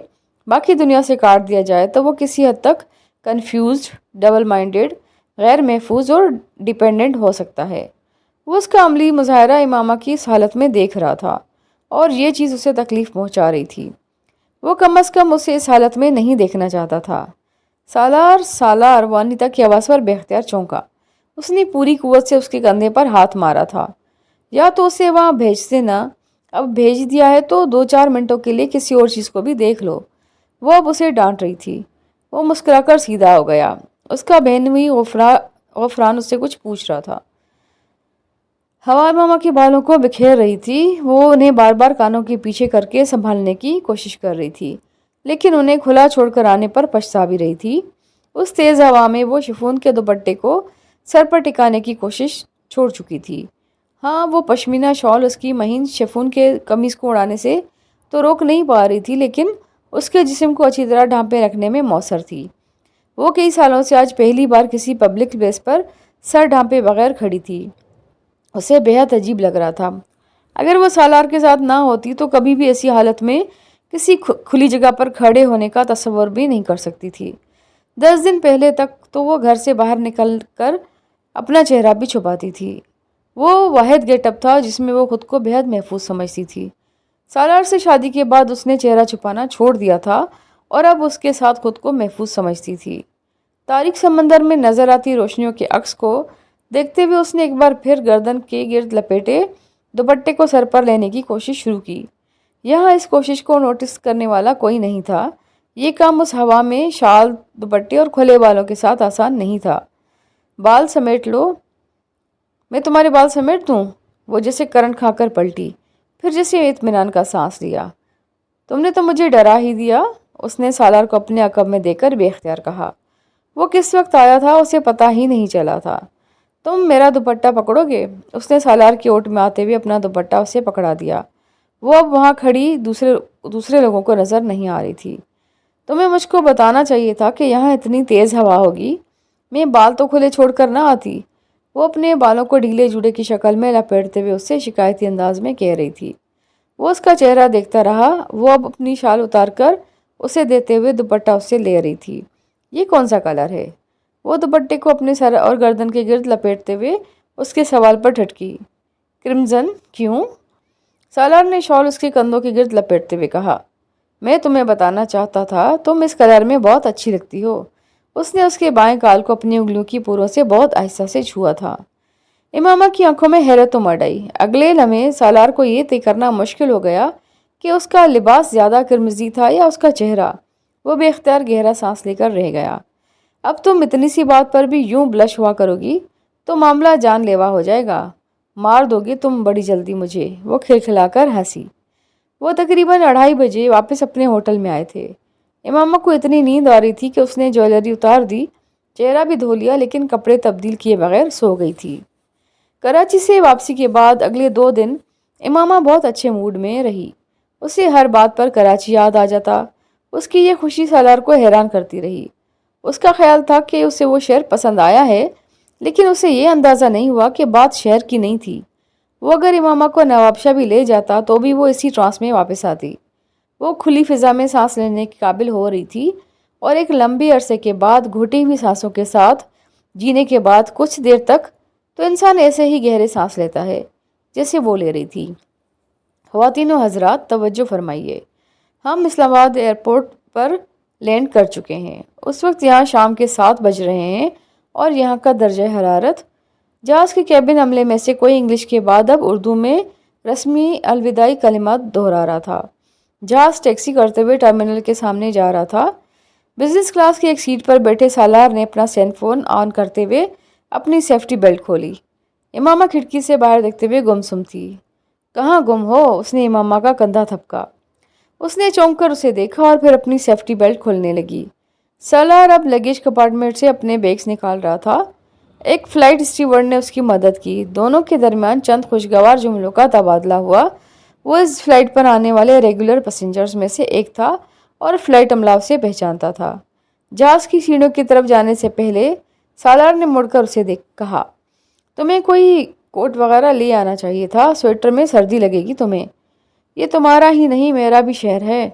باقی دنیا سے کاٹ دیا جائے، تو وہ کسی حد تک کنفیوزڈ، ڈبل مائنڈڈ، غیر محفوظ اور ڈیپینڈنٹ ہو سکتا ہے۔ وہ اس کا عملی مظاہرہ امامہ کی اس حالت میں دیکھ رہا تھا، اور یہ چیز اسے تکلیف پہنچا رہی تھی۔ وہ کم از کم اسے اس حالت میں نہیں دیکھنا چاہتا تھا۔ سالار وانیتا کی آواز پر بے اختیار چونکا۔ اس نے پوری قوت سے اس کے کندھے پر ہاتھ مارا تھا۔ یا تو اسے وہاں بھیجتے نا، اب بھیج دیا ہے تو 2-4 منٹوں کے لیے کسی اور چیز کو بھی دیکھ لو۔ وہ اب اسے ڈانٹ رہی تھی۔ وہ مسکرا کر سیدھا ہو گیا۔ اس کا بہنوئی غفران اس سے کچھ پوچھ رہا تھا۔ ہوا امامہ کے بالوں کو بکھیر رہی تھی۔ وہ انہیں بار بار کانوں کے پیچھے کر کے سنبھالنے کی کوشش کر رہی تھی، لیکن انہیں کھلا چھوڑ کر آنے پر پچھتا بھی رہی تھی۔ اس تیز ہوا میں وہ شفون کے دوپٹے کو سر پر ٹکانے کی کوشش چھوڑ چکی تھی۔ ہاں، وہ پشمینہ شال اس کی مہین شفون کے قمیض کو اڑانے سے تو روک نہیں پا رہی تھی، لیکن اس کے جسم کو اچھی طرح ڈھانپے رکھنے میں مؤثر تھی۔ وہ کئی سالوں سے آج پہلی بار کسی پبلک پلیس پر سر ڈھانپے بغیر کھڑی تھی۔ اسے بہت عجیب لگ رہا تھا۔ اگر وہ سالار کے ساتھ نہ ہوتی تو کبھی بھی ایسی حالت میں کسی کھلی جگہ پر کھڑے ہونے کا تصور بھی نہیں کر سکتی تھی۔ 10 دن پہلے تک تو وہ گھر سے باہر نکل کر اپنا چہرہ بھی چھپاتی تھی۔ وہ واحد گیٹ اپ تھا جس میں وہ خود کو بہت محفوظ سمجھتی تھی۔ سالار سے شادی کے بعد اس نے چہرہ چھپانا چھوڑ دیا تھا اور اب اس کے ساتھ خود کو محفوظ سمجھتی تھی۔ تاریک سمندر میں نظر آتی روشنیوں کے عکس کو دیکھتے ہوئے اس نے ایک بار پھر گردن کے گرد لپیٹے دوپٹے کو سر پر لینے کی کوشش شروع کی۔ یہاں اس کوشش کو نوٹس کرنے والا کوئی نہیں تھا۔ یہ کام اس ہوا میں شال، دوپٹے اور کھلے بالوں کے ساتھ آسان نہیں تھا۔ بال سمیٹ لو، میں تمہارے بال سمیٹ دوں؟ وہ جیسے کرنٹ کھا کر پلٹی، پھر جیسے اطمینان کا سانس لیا۔ تم نے تو مجھے ڈرا ہی دیا، اس نے سالار کو اپنے عقب میں دے کر بے اختیار کہا۔ وہ کس وقت آیا تھا اسے پتہ ہی نہیں چلا تھا۔ تم میرا دوپٹہ پکڑو گے؟ اس نے سالار کی اوٹ میں آتے ہوئے اپنا دوپٹہ اسے پکڑا دیا۔ وہ اب وہاں کھڑی دوسرے لوگوں کو نظر نہیں آ رہی تھی۔ تمہیں مجھ کو بتانا چاہیے تھا کہ یہاں اتنی تیز ہوا ہوگی، میں بال تو کھلے چھوڑ کر نہ آتی۔ وہ اپنے بالوں کو ڈھیلے جوڑے کی شکل میں لپیٹتے ہوئے اس سے شکایتی انداز میں کہہ رہی تھی۔ وہ اس کا چہرہ دیکھتا رہا۔ وہ اب اپنی شال اتار کر اسے دیتے ہوئے دوپٹہ اس سے لے رہی تھی۔ یہ کون سا کلر ہے؟ وہ دوپٹے کو اپنے سر اور گردن کے گرد لپیٹتے ہوئے اس کے سوال پر ٹھٹکی۔ کرمزن، کیوں؟ سالار نے شال اس کے کندھوں کے گرد لپیٹتے ہوئے کہا۔ میں تمہیں بتانا چاہتا تھا تم اس کلر میں بہت اچھی لگتی ہو۔ اس نے اس کے بائیں گال کو اپنی انگلیوں کی پوروں سے بہت آہستہ سے چھوا تھا۔ امامہ کی آنکھوں میں حیرت امڑ آئی۔ اگلے لمحے سالار کو یہ طے کرنا مشکل ہو گیا کہ اس کا لباس زیادہ کرمزی تھا یا اس کا چہرہ۔ وہ بے اختیار گہرا سانس لے کر رہ گیا۔ اب تم اتنی سی بات پر بھی یوں بلش ہوا کرو گی تو معاملہ جان لیوا ہو جائے گا۔ مار دو گی تم بڑی جلدی مجھے۔ وہ کھلکھلا کر ہنسی۔ وہ تقریباً 2:30 بجے واپس اپنے ہوٹل میں آئے تھے۔ امامہ کو اتنی نیند آ رہی تھی کہ اس نے جویلری اتار دی، چہرہ بھی دھو لیا، لیکن کپڑے تبدیل کیے بغیر سو گئی تھی۔ کراچی سے واپسی کے بعد اگلے 2 دن امامہ بہت اچھے موڈ میں رہی۔ اسے ہر بات پر کراچی یاد آ جاتا۔ اس کی یہ خوشی سالار کو حیران کرتی رہی۔ اس کا خیال تھا کہ اسے وہ شہر پسند آیا ہے، لیکن اسے یہ اندازہ نہیں ہوا کہ بات شہر کی نہیں تھی۔ وہ اگر امامہ کو نوابشاہ بھی لے جاتا تو بھی وہ اسی ٹرانس میں واپس آتی۔ وہ کھلی فضا میں سانس لینے کے قابل ہو رہی تھی، اور ایک لمبی عرصے کے بعد گھٹی ہوئی سانسوں کے ساتھ جینے کے بعد کچھ دیر تک تو انسان ایسے ہی گہرے سانس لیتا ہے جیسے وہ لے رہی تھی۔ خواتین و حضرات، توجہ فرمائیے، ہم اسلام آباد ایئرپورٹ پر لینڈ کر چکے ہیں۔ اس وقت یہاں شام کے 7 بج رہے ہیں اور یہاں کا درجہ حرارت… جہاز کے کیبن عملے میں سے کوئی انگلش کے بعد اب اردو میں رسمی الوداعی کلمات دہرا رہا تھا۔ جہاز ٹیکسی کرتے ہوئے ٹرمینل کے سامنے جا رہا تھا۔ بزنس کلاس کی ایک سیٹ پر بیٹھے سالار نے اپنا سیل فون آن کرتے ہوئے اپنی سیفٹی بیلٹ کھولی۔ امامہ کھڑکی سے باہر دیکھتے ہوئے گمسم تھی۔ کہاں گم ہو؟ اس نے امامہ کا کندھا تھپکا۔ اس نے چونک کر اسے دیکھا اور پھر اپنی سیفٹی بیلٹ کھولنے لگی۔ سالار اب لگیج کمپارٹمنٹ سے اپنے بیگز نکال رہا تھا۔ ایک فلائٹ اسٹیورڈ نے اس کی مدد کی۔ دونوں کے درمیان چند خوشگوار جملوں کا تبادلہ ہوا۔ وہ اس فلائٹ پر آنے والے ریگولر پیسنجرز میں سے ایک تھا اور فلائٹ عملہ اسے پہچانتا تھا۔ جہاز کی سیڑھیوں کی طرف جانے سے پہلے سالار نے مڑ کر اسے کہا، تمہیں کوئی کوٹ وغیرہ لے آنا چاہیے تھا، سویٹر میں سردی لگے گی تمہیں۔ یہ تمہارا ہی نہیں میرا بھی شہر ہے۔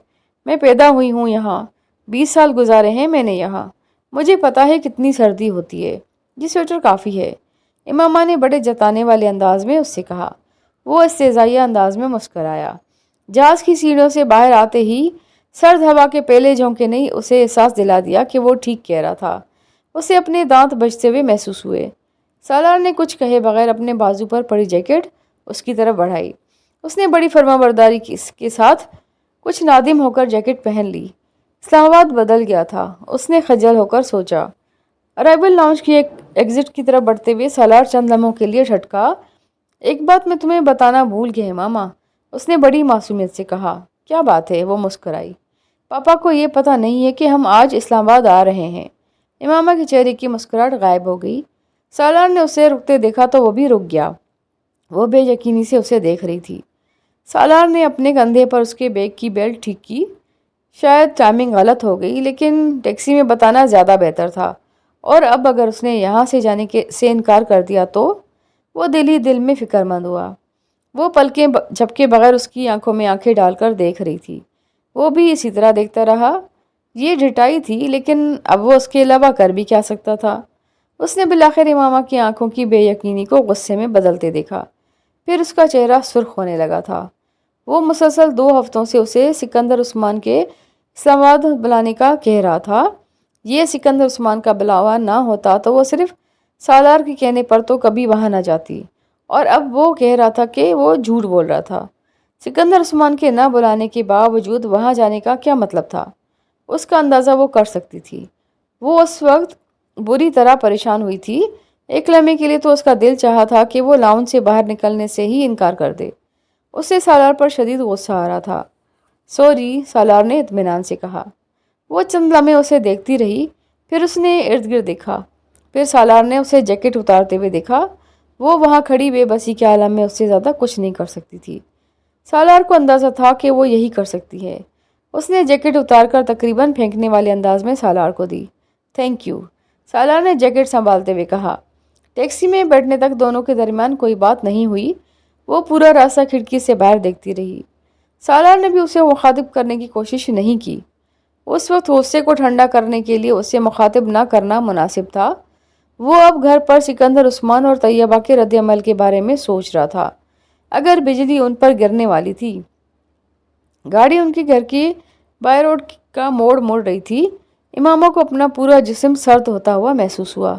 میں پیدا ہوئی ہوں یہاں، 20 سال گزارے ہیں میں نے یہاں۔ مجھے پتا ہے کتنی سردی ہوتی ہے۔ یہ سویٹر کافی ہے، امامہ نے بڑے جتانے والے انداز میں اس سے کہا۔ وہ استہزائیہ انداز میں مسکرایا۔ جہاز کی سیڑھیوں سے باہر آتے ہی سرد ہوا کے پہلے جھونکے نے اسے احساس دلا دیا کہ وہ ٹھیک کہہ رہا تھا۔ اسے اپنے دانت بجتے ہوئے محسوس ہوئے۔ سالار نے کچھ کہے بغیر اپنے بازو پر پڑی جیکٹ اس کی طرف بڑھائی۔ اس نے بڑی فرمانبرداری کے ساتھ کچھ نادم ہو کر جیکٹ پہن لی۔ اسلام آباد بدل گیا تھا، اس نے خجل ہو کر سوچا۔ ارائیول لاؤنج کی ایک ایگزٹ کی طرف بڑھتے ہوئے سالار چند لمحوں کے لیے ٹھٹکا۔ ایک بات میں تمہیں بتانا بھول گیا امامہ، اس نے بڑی معصومیت سے کہا۔ کیا بات ہے؟ وہ مسکرائی۔ پاپا کو یہ پتہ نہیں ہے کہ ہم آج اسلام آباد آ رہے ہیں۔ امامہ کے چہرے کی مسکراہٹ غائب ہو گئی۔ سالار نے اسے رکتے دیکھا تو وہ بھی رک گیا۔ وہ بے یقینی سے اسے دیکھ رہی تھی۔ سالار نے اپنے کندھے پر اس کے بیگ کی بیلٹ ٹھیک کی۔ شاید ٹائمنگ غلط ہو گئی، لیکن ٹیکسی میں بتانا زیادہ بہتر تھا، اور اب اگر اس نے یہاں سے جانے سے انکار کر دیا تو… وہ دل ہی دل میں فکر مند ہوا۔ وہ پلکیں جھپکے بغیر اس کی آنکھوں میں آنکھیں ڈال کر دیکھ رہی تھی۔ وہ بھی اسی طرح دیکھتا رہا۔ یہ ڈھٹائی تھی، لیکن اب وہ اس کے علاوہ کر بھی کیا سکتا تھا؟ اس نے بالآخر امامہ کی آنکھوں کی بے یقینی کو غصے میں بدلتے دیکھا۔ پھر اس کا چہرہ سرخ ہونے لگا تھا۔ وہ مسلسل 2 ہفتوں سے اسے سکندر عثمان کے اسلام آباد بلانے کا کہہ رہا تھا۔ یہ سکندر عثمان کا بلاوا نہ ہوتا تو وہ صرف سالار کے کہنے پر تو کبھی وہاں نہ جاتی، اور اب وہ کہہ رہا تھا کہ وہ جھوٹ بول رہا تھا۔ سکندر عثمان کے نہ بلانے کے باوجود وہاں جانے کا کیا مطلب تھا؟ اس کا اندازہ وہ کر سکتی تھی۔ وہ اس وقت بری طرح پریشان ہوئی تھی۔ ایک لمحے کے لیے تو اس کا دل چاہا تھا کہ وہ لاؤنج سے باہر نکلنے سے ہی انکار کر دے۔ اسے سالار پر شدید غصہ آ رہا تھا۔ سوری، سالار نے اطمینان سے کہا۔ وہ چند لمحے اسے دیکھتی رہی، پھر اس نے ارد گرد دیکھا۔ پھر سالار نے اسے جیکٹ اتارتے ہوئے دیکھا۔ وہ وہاں کھڑی بے بسی کے عالم میں اس سے زیادہ کچھ نہیں کر سکتی تھی۔ سالار کو اندازہ تھا کہ وہ یہی کر سکتی ہے۔ اس نے جیکٹ اتار کر تقریباً پھینکنے والے انداز میں سالار کو دی۔ تھینک یو، سالار نے جیکٹ سنبھالتے ہوئے کہا۔ ٹیکسی میں بیٹھنے تک دونوں کے درمیان کوئی بات نہیں ہوئی۔ وہ پورا راستہ کھڑکی سے باہر دیکھتی رہی۔ سالار نے بھی اسے مخاطب کرنے کی کوشش نہیں کی۔ اس وقت غصے کو ٹھنڈا کرنے کے لیے اسے مخاطب نہ کرنا مناسب تھا۔ وہ اب گھر پر سکندر عثمان اور طیبہ کے رد عمل کے بارے میں سوچ رہا تھا۔ اگر بجلی ان پر گرنے والی تھی۔ گاڑی ان کے گھر کی بائی روڈ کا موڑ رہی تھی۔ امامہ کو اپنا پورا جسم سرد ہوتا ہوا محسوس ہوا۔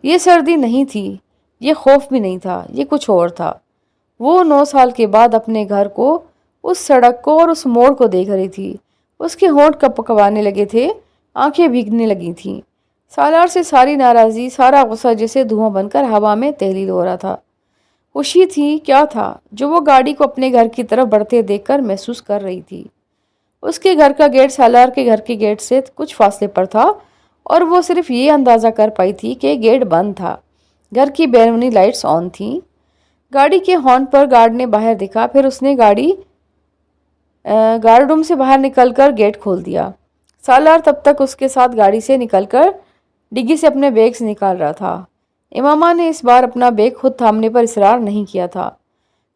یہ سردی نہیں تھی، یہ خوف بھی نہیں تھا، یہ کچھ اور تھا۔ وہ 9 سال کے بعد اپنے گھر کو، اس سڑک کو اور اس موڑ کو دیکھ رہی تھی۔ اس کے ہونٹ کپکپانے لگے تھے، آنکھیں بھیگنے لگی تھیں۔ سالار سے ساری ناراضی، سارا غصہ جیسے دھواں بن کر ہوا میں تحلیل ہو رہا تھا۔ خوشی تھی، کیا تھا جو وہ گاڑی کو اپنے گھر کی طرف بڑھتے دیکھ کر محسوس کر رہی تھی۔ اس کے گھر کا گیٹ سالار کے گھر کے گیٹ سے کچھ فاصلے پر تھا اور وہ صرف یہ اندازہ کر پائی تھی کہ گیٹ بند تھا۔ گھر کی بیرونی لائٹس آن تھیں۔ گاڑی کے ہارن پر گارڈ نے باہر دکھا، پھر اس نے گارڈ روم سے باہر نکل کر گیٹ کھول دیا۔ سالار تب تک اس کے ساتھ گاڑی سے نکل کر ڈگی سے اپنے بیگز نکال رہا تھا۔ امامہ نے اس بار اپنا بیگ خود تھامنے پر اصرار نہیں کیا تھا۔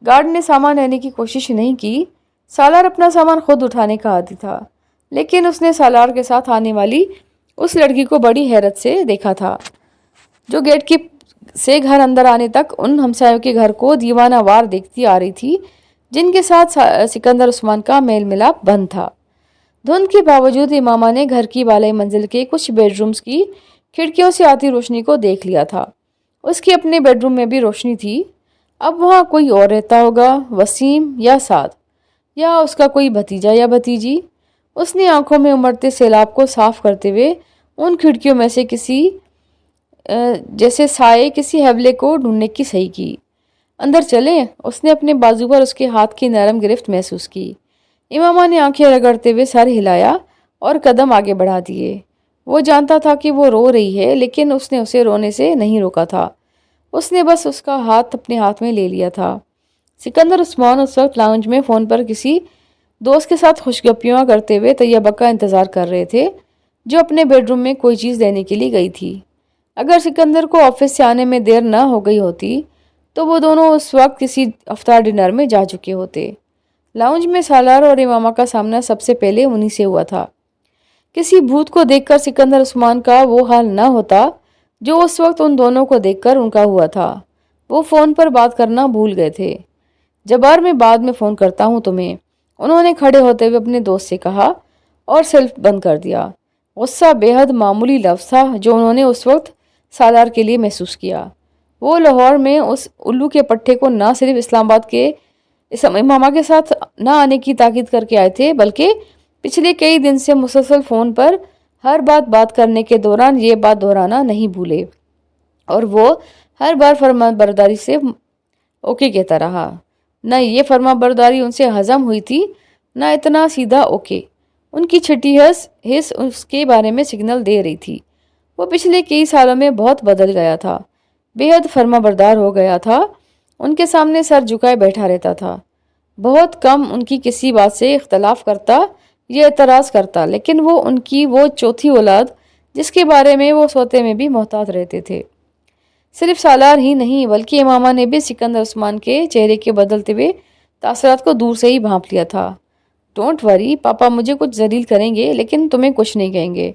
گارڈ نے سامان لینے کی کوشش نہیں کی۔ سالار اپنا سامان خود اٹھانے کا عادی تھا، لیکن اس نے سالار کے ساتھ آنے والی اس لڑکی کو بڑی حیرت سے دیکھا تھا، جو گیٹ سے گھر اندر آنے تک ان ہمسایوں کے گھر کو دیوانہ وار دیکھتی آ رہی تھی جن کے ساتھ سکندر عثمان کا میل ملاپ بند تھا۔ دھند کے باوجود امامہ نے گھر کی بالائی منزل کے کچھ بیڈ رومز کی کھڑکیوں سے آتی روشنی کو دیکھ لیا تھا۔ اس کے اپنے بیڈ روم میں بھی روشنی تھی۔ اب وہاں کوئی اور رہتا ہوگا، وسیم یا سعد، یا اس کا کوئی بھتیجا یا بھتیجی۔ اس نے آنکھوں میں امڑتے سیلاب کو صاف کرتے ہوئے ان کھڑکیوں میں سے کسی جیسے سائے کسی حوالے کو ڈھونڈنے کی صحیح کی۔ اندر چلیں؟ اس نے اپنے بازو پر اس کے ہاتھ کی نرم گرفت محسوس کی۔ امامہ نے آنکھیں رگڑتے ہوئے سر ہلایا اور قدم آگے بڑھا دیے۔ وہ جانتا تھا کہ وہ رو رہی ہے، لیکن اس نے اسے رونے سے نہیں روکا تھا۔ اس نے بس اس کا ہاتھ اپنے ہاتھ میں لے لیا تھا۔ سکندر عثمان اس وقت لاؤنج میں فون پر کسی دوست کے ساتھ خوش گپیاں کرتے ہوئے طیبہ کا انتظار کر رہے تھے، جو اپنے بیڈ روم میں کوئی چیز لینے کے لیے گئی تھی۔ اگر سکندر کو آفس سے آنے میں دیر نہ ہو گئی ہوتی تو وہ دونوں اس وقت کسی افطار ڈنر میں جا چکے ہوتے۔ لاؤنج میں سالار اور امامہ کا سامنا سب سے پہلے انہی سے ہوا تھا۔ کسی بھوت کو دیکھ کر سکندر عثمان کا وہ حال نہ ہوتا جو اس وقت ان دونوں کو دیکھ کر ان کا ہوا تھا۔ وہ فون پر بات کرنا بھول گئے تھے۔ جبار، میں بعد میں فون کرتا ہوں تمہیں، انہوں نے کھڑے ہوتے ہوئے اپنے دوست سے کہا اور سیلف بند کر دیا۔ غصہ بے حد معمولی لفظ تھا جو انہوں نے اس وقت سالار کے لیے محسوس کیا۔ وہ لاہور میں اس الو کے پٹھے کو نہ صرف اسلام آباد کے امامہ کے ساتھ نہ آنے کی تاکید کر کے آئے تھے، بلکہ پچھلے کئی دن سے مسلسل فون پر ہر بات کرنے کے دوران یہ بات دہرانا نہیں بھولے، اور وہ ہر بار فرما برداری سے اوکے کہتا رہا۔ نہ یہ فرما برداری ان سے ہضم ہوئی تھی، نہ اتنا سیدھا اوکے۔ ان کی چھٹی حس اس کے بارے میں سگنل دے رہی تھی۔ وہ پچھلے کئی سالوں میں بہت بدل گیا تھا، بے حد فرما بردار ہو گیا تھا۔ ان کے سامنے سر جھکائے بیٹھا رہتا تھا، بہت کم ان کی کسی بات سے اختلاف کرتا یا اعتراض کرتا، لیکن وہ ان کی وہ چوتھی اولاد جس کے بارے میں وہ سوتے میں بھی محتاط رہتے تھے۔ صرف سالار ہی نہیں بلکہ امامہ نے بھی سکندر عثمان کے چہرے کے بدلتے ہوئے تاثرات کو دور سے ہی بھانپ لیا تھا۔ ڈونٹ وری، پاپا مجھے کچھ ذلیل کریں گے لیکن تمہیں کچھ نہیں کہیں گے۔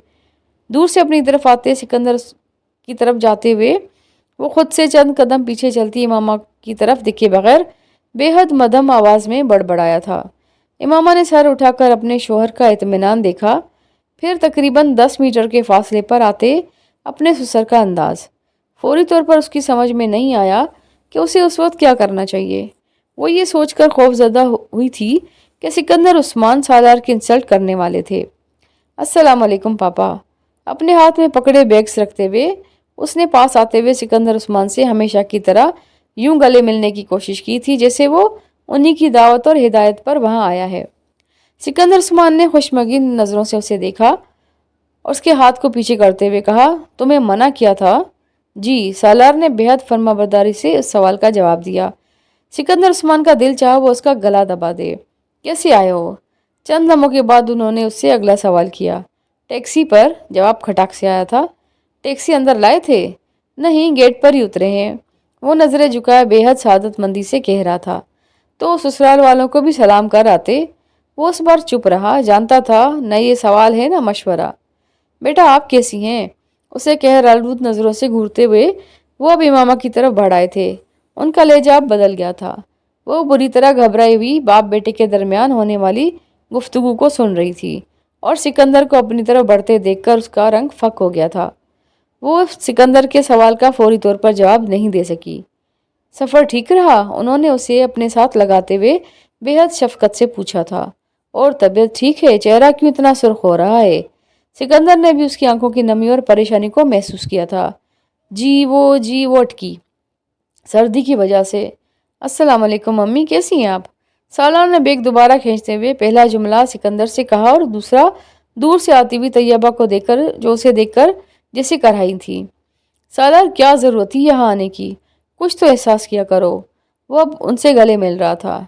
دور سے اپنی طرف آتے سکندر کی طرف جاتے ہوئے وہ خود سے چند قدم پیچھے چلتی امامہ کی طرف دیکھے بغیر بے حد مدھم آواز میں بڑبڑایا تھا۔ امامہ نے سر اٹھا کر اپنے شوہر کا اطمینان دیکھا، پھر تقریباً 10 میٹر کے فاصلے پر آتے اپنے سسر کا انداز۔ فوری طور پر اس کی سمجھ میں نہیں آیا کہ اسے اس وقت کیا کرنا چاہیے۔ وہ یہ سوچ کر خوف زدہ ہوئی تھی کہ سکندر عثمان سالار کی انسلٹ کرنے والے تھے۔ السلام علیکم پاپا۔ اپنے ہاتھ میں پکڑے بیگز رکھتے ہوئے اس نے پاس آتے ہوئے سکندر عثمان سے ہمیشہ کی طرح یوں گلے ملنے کی کوشش کی تھی جیسے وہ انہی کی دعوت اور ہدایت پر وہاں آیا ہے۔ سکندر عثمان نے خوشمگین نظروں سے اسے دیکھا اور اس کے ہاتھ کو پیچھے کرتے ہوئے کہا، تمہیں منع کیا تھا؟ جی، سالار نے بے حد فرما برداری سے اس سوال کا جواب دیا۔ سکندر عثمان کا دل چاہا وہ اس کا گلا دبا دے۔ کیسے آئے ہو؟ چند لمحوں کے بعد انہوں نے اس سے اگلا سوال کیا۔ ٹیکسی پر، جواب کھٹاک سے آیا تھا۔ ٹیکسی اندر لائے تھے؟ نہیں، گیٹ پر ہی اترے ہیں۔ وہ نظریں جھکائے بے حد سعادت مندی سے کہہ رہا تھا۔ تو سسرال والوں کو بھی سلام کر آتے۔ وہ اس بار چپ رہا، جانتا تھا نہ یہ سوال ہے نہ مشورہ۔ بیٹا آپ کیسی ہیں؟ اسے کہہ آلود نظروں سے گھورتے ہوئے وہ اب امامہ کی طرف بڑھ آئے تھے۔ ان کا لہجہ اب بدل گیا تھا۔ وہ بری طرح گھبرائی ہوئی باپ بیٹے کے درمیان ہونے والی گفتگو کو سن رہی تھی، اور سکندر کو اپنی طرف بڑھتے دیکھ کر اس کا رنگ فک ہو گیا تھا۔ وہ سکندر کے سوال کا فوری طور پر جواب نہیں دے سکی۔ سفر ٹھیک رہا؟ انہوں نے اسے اپنے ساتھ لگاتے ہوئے بے حد شفقت سے پوچھا تھا۔ اور طبیعت ٹھیک ہے؟ چہرہ کیوں اتنا سرخ ہو رہا ہے؟ سکندر نے بھی اس کی آنکھوں کی نمی اور پریشانی کو محسوس کیا تھا۔ جی وہ اٹکی، سردی کی وجہ سے۔ السلام علیکم امی، کیسی ہیں آپ؟ سالار نے بیگ دوبارہ کھینچتے ہوئے پہلا جملہ سکندر سے کہا اور دوسرا دور سے آتی ہوئی طیبہ کو دیکھ کر، جو اسے دیکھ کر جیسے کرائی تھی۔ سالار کیا ضرورت تھی یہاں آنے کی؟ کچھ تو احساس کیا کرو۔ وہ اب ان سے گلے مل رہا تھا۔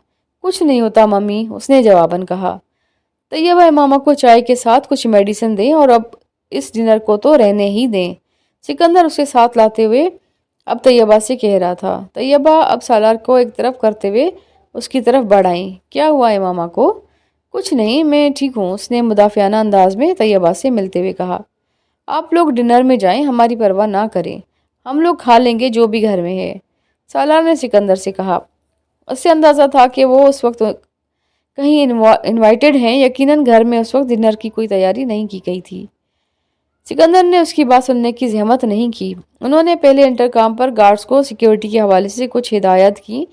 کچھ نہیں ہوتا ممی، اس نے جواباً کہا۔ طیبہ امامہ کو چائے کے ساتھ کچھ میڈیسن دیں اور اب اس ڈنر کو تو رہنے ہی دیں، سکندر اسے ساتھ لاتے ہوئے اب طیبہ سے کہہ رہا تھا۔ طیبہ اب سالار کو ایک طرف کرتے ہوئے اس کی طرف بڑھ آئیں۔ کیا ہوا امامہ کو؟ کچھ نہیں، میں ٹھیک ہوں، اس نے مدافعانہ انداز میں طیبہ سے ملتے ہوئے کہا۔ آپ لوگ ڈنر میں جائیں، ہماری پرواہ نہ کریں، ہم لوگ کھا لیں گے جو بھی گھر میں ہے، سالار نے سکندر سے کہا۔ اس سے اندازہ تھا کہ وہ اس وقت کہیں انوائٹڈ ہیں، یقیناً گھر میں اس وقت ڈنر کی کوئی تیاری نہیں کی گئی تھی۔ سکندر نے اس کی بات سننے کی زحمت نہیں کی۔ انہوں نے پہلے انٹرکام پر گارڈز کو سیکیورٹی کے حوالے سے کچھ ہدایات کی،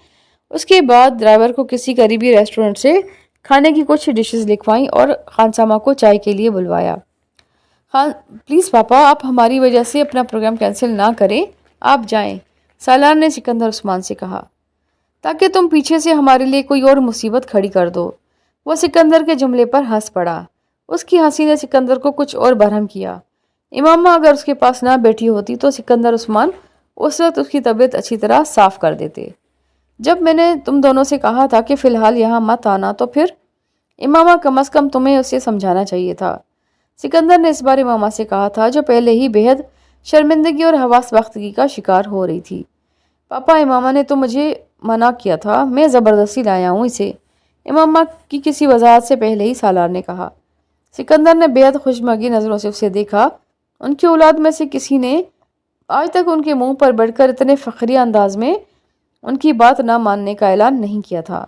اس کے بعد ڈرائیور کو کسی قریبی ریسٹورنٹ سے کھانے کی کچھ ڈشز لکھوائیں اور خانسامہ کو چائے کے لیے بلوایا۔ پلیز پاپا، آپ ہماری وجہ سے اپنا پروگرام کینسل نہ کریں، آپ جائیں، سالار نے سکندر عثمان سے کہا، تاکہ تم پیچھے سے ہمارے لیے کوئی اور مصیبت کھڑی کر دو۔ وہ سکندر کے جملے پر ہنس پڑا۔ اس کی ہنسی نے سکندر کو کچھ اور برہم کیا۔ امامہ اگر اس کے پاس نہ بیٹھی ہوتی تو سکندر عثمان اس وقت اس کی طبیعت اچھی طرح صاف کر دیتے۔ جب میں نے تم دونوں سے کہا تھا کہ فی الحال یہاں مت آنا تو پھر امامہ کم از کم تمہیں اسے سمجھانا چاہیے تھا، سکندر نے اس بار امامہ سے کہا تھا، جو پہلے ہی بے حد شرمندگی اور حواس باختگی کا شکار ہو رہی تھی۔ پاپا، امامہ نے تو مجھے منع کیا تھا، میں زبردستی لایا ہوں اسے، امامہ کی کسی وضاحت سے پہلے ہی سالار نے کہا۔ سکندر نے بے حد خوشمگی نظروں سے اسے دیکھا۔ ان کی اولاد میں سے کسی نے آج تک ان کے منہ پر بڑھ کر اتنے فخریہ انداز میں ان کی بات نہ ماننے کا اعلان نہیں کیا تھا۔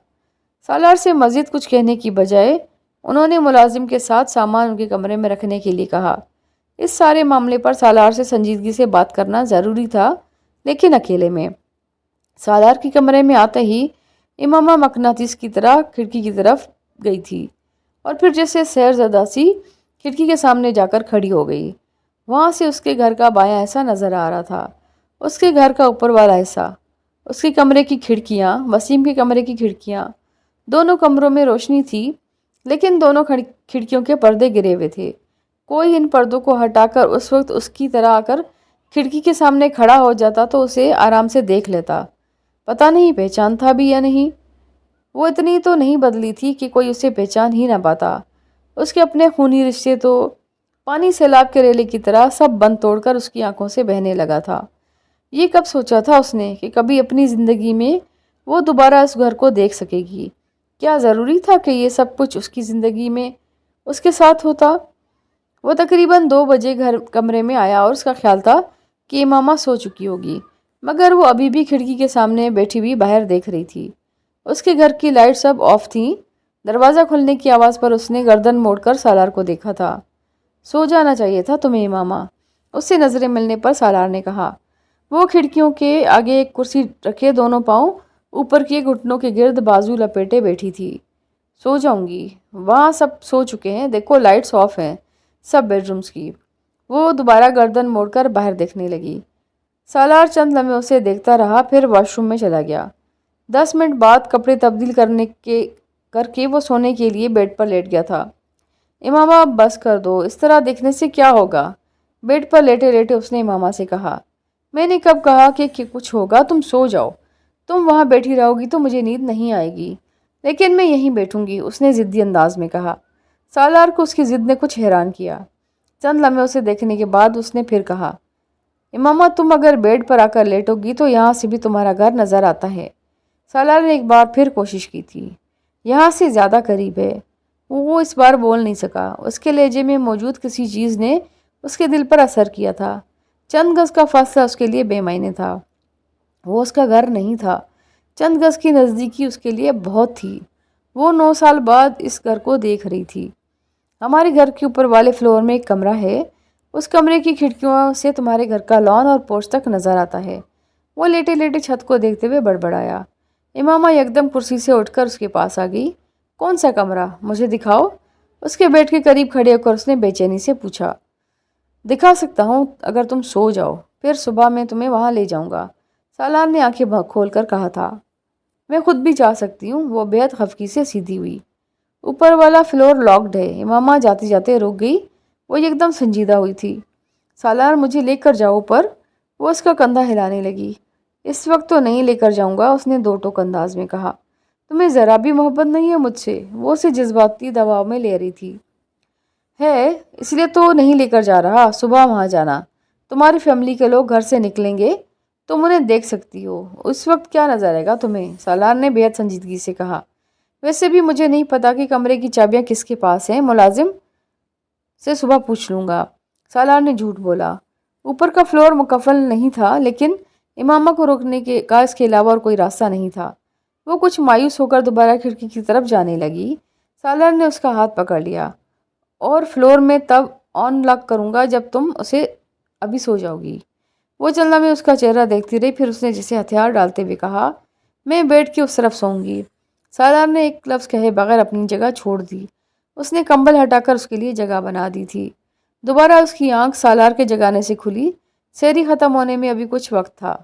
سالار سے مزید کچھ کہنے کی بجائے انہوں نے ملازم کے ساتھ سامان ان کے کمرے میں رکھنے کے لیے کہا۔ اس سارے معاملے پر سالار سے سنجیدگی سے بات کرنا ضروری تھا، لیکن اکیلے میں۔ سالار کے کمرے میں آتے ہی امامہ مقناطیس کی طرح کھڑکی کی طرف گئی تھی، اور پھر جیسے سحر زدہ سی کھڑکی کے سامنے جا کر کھڑی ہو گئی۔ وہاں سے اس کے گھر کا بایاں حصہ نظر آ رہا تھا، اس کے گھر کا اوپر والا حصہ، اس کے کمرے کی کھڑکیاں، وسیم کے کمرے کی کھڑکیاں۔ دونوں کمروں میں روشنی تھی، لیکن دونوں کھڑکیوں کے پردے گرے ہوئے تھے۔ کوئی ان پردوں کو ہٹا کر اس وقت اس کی طرح آ کر کھڑکی کے سامنے کھڑا ہو جاتا تو اسے آرام سے دیکھ لیتا۔ پتہ نہیں پہچان تھا بھی یا نہیں۔ وہ اتنی تو نہیں بدلی تھی کہ کوئی اسے پہچان ہی نہ پاتا۔ اس کے اپنے خونی رشتے تو پانی سیلاب کے ریلے کی طرح سب بند توڑ کر اس کی آنکھوں سے بہنے لگا تھا۔ یہ کب سوچا تھا اس نے کہ کبھی اپنی زندگی میں وہ دوبارہ اس گھر کو دیکھ سکے گی؟ کیا ضروری تھا کہ یہ سب کچھ اس کی زندگی میں اس کے ساتھ ہوتا؟ وہ تقریباً 2 بجے کمرے میں آیا اور اس کا خیال تھا کہ امامہ سو چکی ہوگی، مگر وہ ابھی بھی کھڑکی کے سامنے بیٹھی ہوئی باہر دیکھ رہی تھی۔ اس کے گھر کی لائٹ سب آف تھیں۔ دروازہ کھلنے کی آواز پر اس نے گردن موڑ کر سالار کو دیکھا تھا۔ سو جانا چاہیے تھا تمہیں امامہ، اس سے نظریں ملنے پر سالار نے کہا۔ وہ کھڑکیوں کے آگے ایک کرسی رکھے دونوں پاؤں اوپر کیے گھٹنوں کے گرد بازو لپیٹے بیٹھی تھی۔ سو جاؤں گی، وہاں سب سو چکے ہیں، دیکھو لائٹس آف ہیں سب بیڈ رومز کی۔ وہ دوبارہ گردن موڑ کر باہر دیکھنے لگی۔ سالار چند لمحے اسے دیکھتا رہا، پھر واش روم میں چلا گیا۔ 10 منٹ بعد کپڑے تبدیل کر کے وہ سونے کے لیے بیڈ پر لیٹ گیا تھا۔ امامہ اب بس کر دو، اس طرح دیکھنے سے کیا ہوگا؟ بیڈ پر لیٹے لیٹے اس نے امامہ سے کہا۔ میں نے کب کہا کہ کچھ ہوگا؟ تم سو جاؤ، تم وہاں بیٹھی رہو گی تو مجھے نیند نہیں آئے گی، لیکن میں یہیں بیٹھوں گی، اس نے ضدی انداز میں کہا۔ سالار کو اس کی ضد نے کچھ حیران کیا۔ چند لمحے اسے دیکھنے کے بعد اس نے پھر کہا، امامہ تم اگر بیڈ پر آ کر لیٹو گی تو یہاں سے بھی تمہارا گھر نظر آتا ہے۔ سالار نے ایک بار پھر کوشش کی تھی۔ یہاں سے زیادہ قریب ہے۔ وہ اس بار بول نہیں سکا۔ اس کے لہجے میں موجود کسی چیز نے اس کے دل پر اثر کیا تھا۔ چند گز کا فاصلہ اس کے لیے بے معنی تھا۔ وہ اس کا گھر نہیں تھا۔ چند گز کی نزدیکی اس کے لیے بہت تھی۔ وہ 9 سال بعد اس گھر کو دیکھ رہی تھی۔ ہمارے گھر کے اوپر والے فلور میں ایک کمرہ ہے۔ اس کمرے کی کھڑکیوں سے تمہارے گھر کا لان اور پورچ تک نظر آتا ہے۔ وہ لیٹے لیٹے چھت کو دیکھتے ہوئے بڑبڑایا۔ امامہ یکدم کرسی سے اٹھ کر اس کے پاس آ گئی۔ کون سا کمرہ؟ مجھے دکھاؤ۔ اس کے بیڈ کے قریب کھڑے ہو کر اس نے بے چینی سے پوچھا۔ دکھا سکتا ہوں اگر تم سو جاؤ، پھر صبح میں تمہیں وہاں لے جاؤں گا، سالار نے آنکھیں کھول کر کہا تھا۔ میں خود بھی جا سکتی ہوں۔ وہ بے حد خفگی سے سیدھی ہوئی۔ اوپر والا فلور لاکڈ ہے۔ امامہ جاتے جاتے رک گئی۔ وہ یکدم سنجیدہ ہوئی تھی۔ سالار مجھے لے کر جاؤ اوپر۔ وہ اس کا کندھا ہلانے لگی۔ اس وقت تو نہیں لے کر جاؤں گا، اس نے دو ٹوک انداز میں کہا۔ تمہیں ذرا بھی محبت نہیں ہے مجھ سے؟ وہ اسے جذباتی دباؤ میں لے رہی تھی۔ ہے، اس لیے تو نہیں لے کر جا رہا۔ صبح وہاں جانا، تمہاری فیملی کے لوگ گھر سے نکلیں گے، تم انہیں دیکھ سکتی ہو۔ اس وقت کیا نظر آئے گا تمہیں؟ سالار نے بے حد سنجیدگی سے کہا۔ ویسے بھی مجھے نہیں پتا کہ کمرے کی چابیاں کس کے پاس ہیں، ملازم سے صبح پوچھ لوں گا۔ سالار نے جھوٹ بولا۔ اوپر کا فلور مکفل نہیں تھا، لیکن امامہ کو روکنے کا اس کے علاوہ اور کوئی راستہ نہیں تھا۔ وہ کچھ مایوس ہو کر دوبارہ کھڑکی کی طرف جانے لگی۔ سالار نے اس کا ہاتھ پکڑ لیا۔ اور فلور میں تب آن لاک کروں گا جب تم اسے ابھی سو جاؤ گی۔ وہ چلنا میں اس کا چہرہ دیکھتی رہی، پھر اس نے جسے ہتھیار ڈالتے ہوئے کہا، میں بیڈ کی اس طرف سوؤں گی۔ سالار نے ایک لفظ کہے بغیر اپنی جگہ چھوڑ دی۔ اس نے کمبل ہٹا کر اس کے لیے جگہ بنا دی تھی۔ دوبارہ اس کی آنکھ سالار کے جگانے سے کھلی۔ سحری ختم ہونے میں ابھی کچھ وقت تھا۔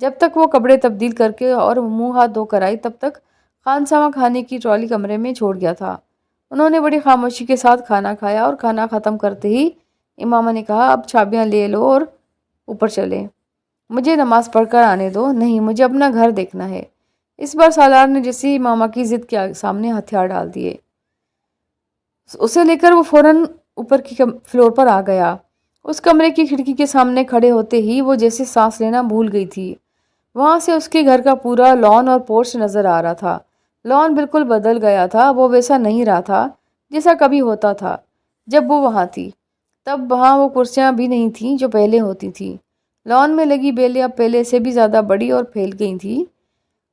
جب تک وہ کپڑے تبدیل کر کے اور منہ ہاتھ دھو کر آئی، تب تک خانسامہ کھانے کی ٹرالی کمرے میں چھوڑ گیا تھا۔ انہوں نے بڑی خاموشی کے ساتھ کھانا کھایا اور کھانا ختم کرتے ہی امامہ نے کہا، اب چابیاں لے لو اور اوپر چلیں۔ مجھے نماز پڑھ کر آنے دو۔ نہیں، مجھے اپنا گھر دیکھنا ہے۔ اس بار سالار نے جیسے امامہ کی ضد کے سامنے ہتھیار ڈال دیے۔ اسے لے کر وہ فوراً اوپر کی فلور پر آ گیا۔ اس کمرے کی کھڑکی کے سامنے کھڑے ہوتے ہی وہ جیسے سانس لینا بھول گئی تھی۔ وہاں سے اس کے گھر کا پورا لان اور پورچ نظر آ رہا تھا۔ لان بالکل بدل گیا تھا۔ وہ ویسا نہیں رہا تھا جیسا کبھی ہوتا تھا جب وہ وہاں تھی۔ تب وہاں وہ کرسیاں بھی نہیں تھیں جو پہلے ہوتی تھی۔ لان میں لگی بیلیں اب پہلے سے بھی زیادہ بڑی اور پھیل گئی تھیں۔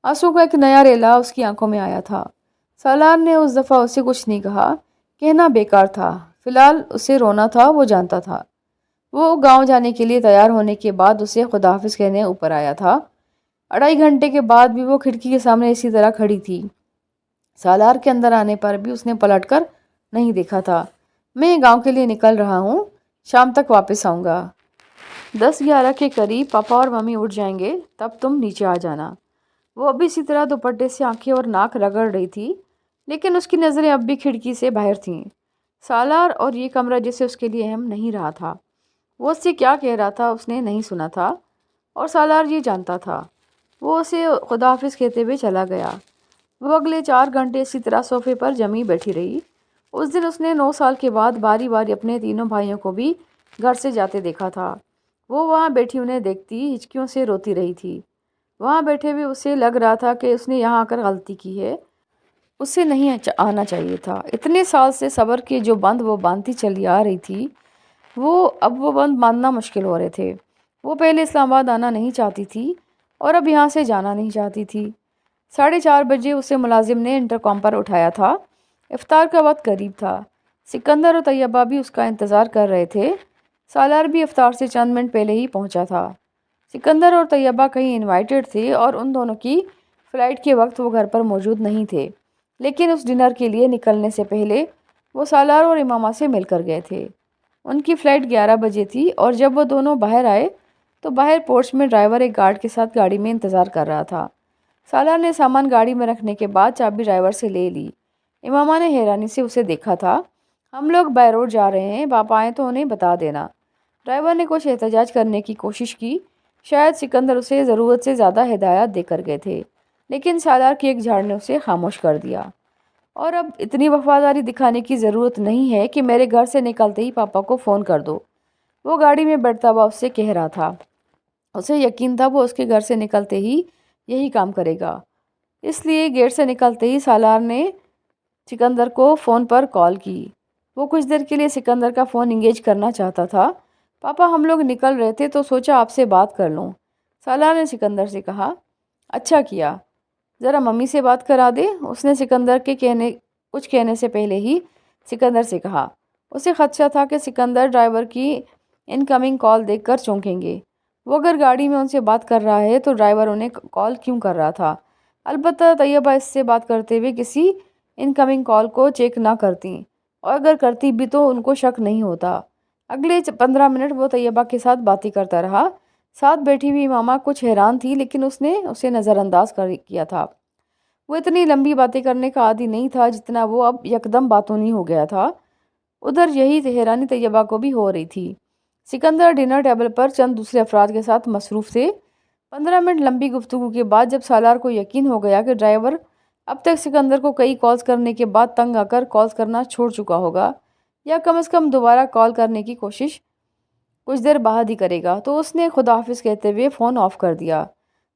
آنسو کا ایک نیا ریلا اس کی آنکھوں میں آیا تھا۔ سالار نے اس دفعہ اسے کچھ نہیں کہا۔ کہنا بیکار تھا۔ فی الحال اسے رونا تھا، وہ جانتا تھا۔ وہ گاؤں جانے کے لیے تیار ہونے کے بعد اسے خدا حافظ کہنے اوپر آیا تھا۔ 2.5 گھنٹے کے بعد بھی وہ کھڑکی کے سامنے اسی طرح کھڑی تھی۔ سالار کے اندر آنے پر بھی اس نے پلٹ کر نہیں دیکھا تھا۔ میں گاؤں کے لیے نکل رہا ہوں، شام تک واپس آؤں گا۔ 10-11 کے قریب پاپا اور ممی اٹھ جائیں گے، تب تم نیچے آ جانا۔ وہ ابھی اسی طرح دوپٹے سے آنکھیں اور ناک رگڑ رہی تھی، لیکن اس کی نظریں اب بھی کھڑکی سے باہر تھیں۔ سالار اور یہ کمرہ جیسے اس کے لیے اہم نہیں رہا تھا۔ وہ اس سے کیا کہہ رہا تھا اس نے نہیں سنا تھا، اور سالار یہ جانتا تھا۔ وہ اسے خدا حافظ کہتے ہوئے چلا گیا۔ وہ اگلے 4 گھنٹے اسی طرح صوفے پر جمی بیٹھی رہی۔ اس دن اس نے 9 سال کے بعد باری باری اپنے تینوں بھائیوں کو بھی گھر سے جاتے دیکھا تھا۔ وہ وہاں بیٹھی انہیں دیکھتی ہچکیوں سے روتی رہی تھی۔ وہاں بیٹھے ہوئے اسے لگ رہا تھا کہ اس نے یہاں آ کر غلطی کی ہے، اسے نہیں آنا چاہیے تھا۔ اتنے سال سے صبر کے جو بند وہ باندھتی چلی آ رہی تھی، اب وہ بند باندھنا مشکل ہو رہے تھے۔ وہ پہلے اسلام آباد آنا نہیں چاہتی تھی اور اب یہاں سے جانا نہیں چاہتی تھی۔ 4:30 بجے اسے ملازم نے انٹرکام پر اٹھایا تھا۔ افطار کا وقت قریب تھا۔ سکندر اور طیبہ بھی اس کا انتظار کر رہے تھے۔ سالار بھی افطار سے چند منٹ پہلے ہی پہنچا تھا۔ سکندر اور طیبہ کہیں انوائٹڈ تھے اور ان دونوں کی فلائٹ کے وقت وہ گھر پر موجود نہیں تھے، لیکن اس ڈنر کے لیے نکلنے سے پہلے وہ سالار اور امامہ سے مل کر گئے تھے۔ ان کی فلائٹ 11 بجے تھی اور جب وہ دونوں باہر آئے تو باہر پورچ میں ڈرائیور ایک گارڈ کے ساتھ گاڑی میں انتظار کر رہا تھا۔ سالار نے سامان گاڑی میں رکھنے کے بعد چابی ڈرائیور سے لے لی۔ امامہ نے حیرانی سے اسے دیکھا تھا۔ ہم لوگ بائی روڈ جا رہے ہیں، پاپا آئیں تو انہیں بتا دینا۔ ڈرائیور نے کچھ احتجاج کرنے کی کوشش کی۔ شاید سکندر اسے ضرورت سے زیادہ ہدایات دے کر گئے تھے، لیکن سالار کی ایک جھاڑ نے اسے خاموش کر دیا۔ اور اب اتنی وفاداری دکھانے کی ضرورت نہیں ہے کہ میرے گھر سے نکلتے ہی پاپا کو فون کر دو، وہ گاڑی میں بیٹھتا ہوا اس سے کہہ رہا تھا۔ اسے یقین تھا وہ اس کے گھر سے نکلتے ہی یہی کام کرے گا، اس لیے گیٹ سے نکلتے ہی سالار نے سکندر کو فون پر کال کی۔ وہ کچھ دیر کے لیے سکندر کا فون انگیج کرنا چاہتا تھا۔ پاپا ہم لوگ نکل رہے تھے تو سوچا آپ سے بات کر لوں، سالار نے سکندر سے کہا۔ اچھا کیا، ذرا ممی سے بات کرا دے، اس نے سکندر کے کچھ کہنے سے پہلے ہی سکندر سے کہا۔ اسے خدشہ تھا کہ سکندر ڈرائیور کی انکمنگ کال دیکھ کر چونکیں گے۔ وہ اگر گاڑی میں ان سے بات کر رہا ہے تو ڈرائیور انہیں کال کیوں کر رہا تھا؟ البتہ طیبہ اس سے بات کرتے ہوئے کسی انکمنگ کال کو چیک نہ کرتی، اور اگر کرتی بھی تو ان کو شک نہیں ہوتا۔ اگلے 15 منٹ وہ طیبہ کے ساتھ باتیں کرتا رہا۔ ساتھ بیٹھی ہوئی ماما کچھ حیران تھی، لیکن اس نے اسے نظر انداز کیا تھا۔ وہ اتنی لمبی باتیں کرنے کا عادی نہیں تھا جتنا وہ اب یکدم باتونی ہو گیا تھا۔ ادھر یہی حیرانی طیبہ کو بھی ہو رہی تھی۔ سکندر ڈنر ٹیبل پر چند دوسرے افراد کے ساتھ مصروف تھے۔ 15 منٹ لمبی گفتگو کے بعد جب سالار کو یقین ہو گیا کہ ڈرائیور اب تک سکندر کو کئی کالز کرنے کے بعد تنگ آ کر کالز کرنا چھوڑ چکا ہوگا، یا کم از کم دوبارہ کال کرنے کی کوشش کچھ دیر بعد ہی کرے گا، تو اس نے خداحافظ کہتے ہوئے فون آف کر دیا۔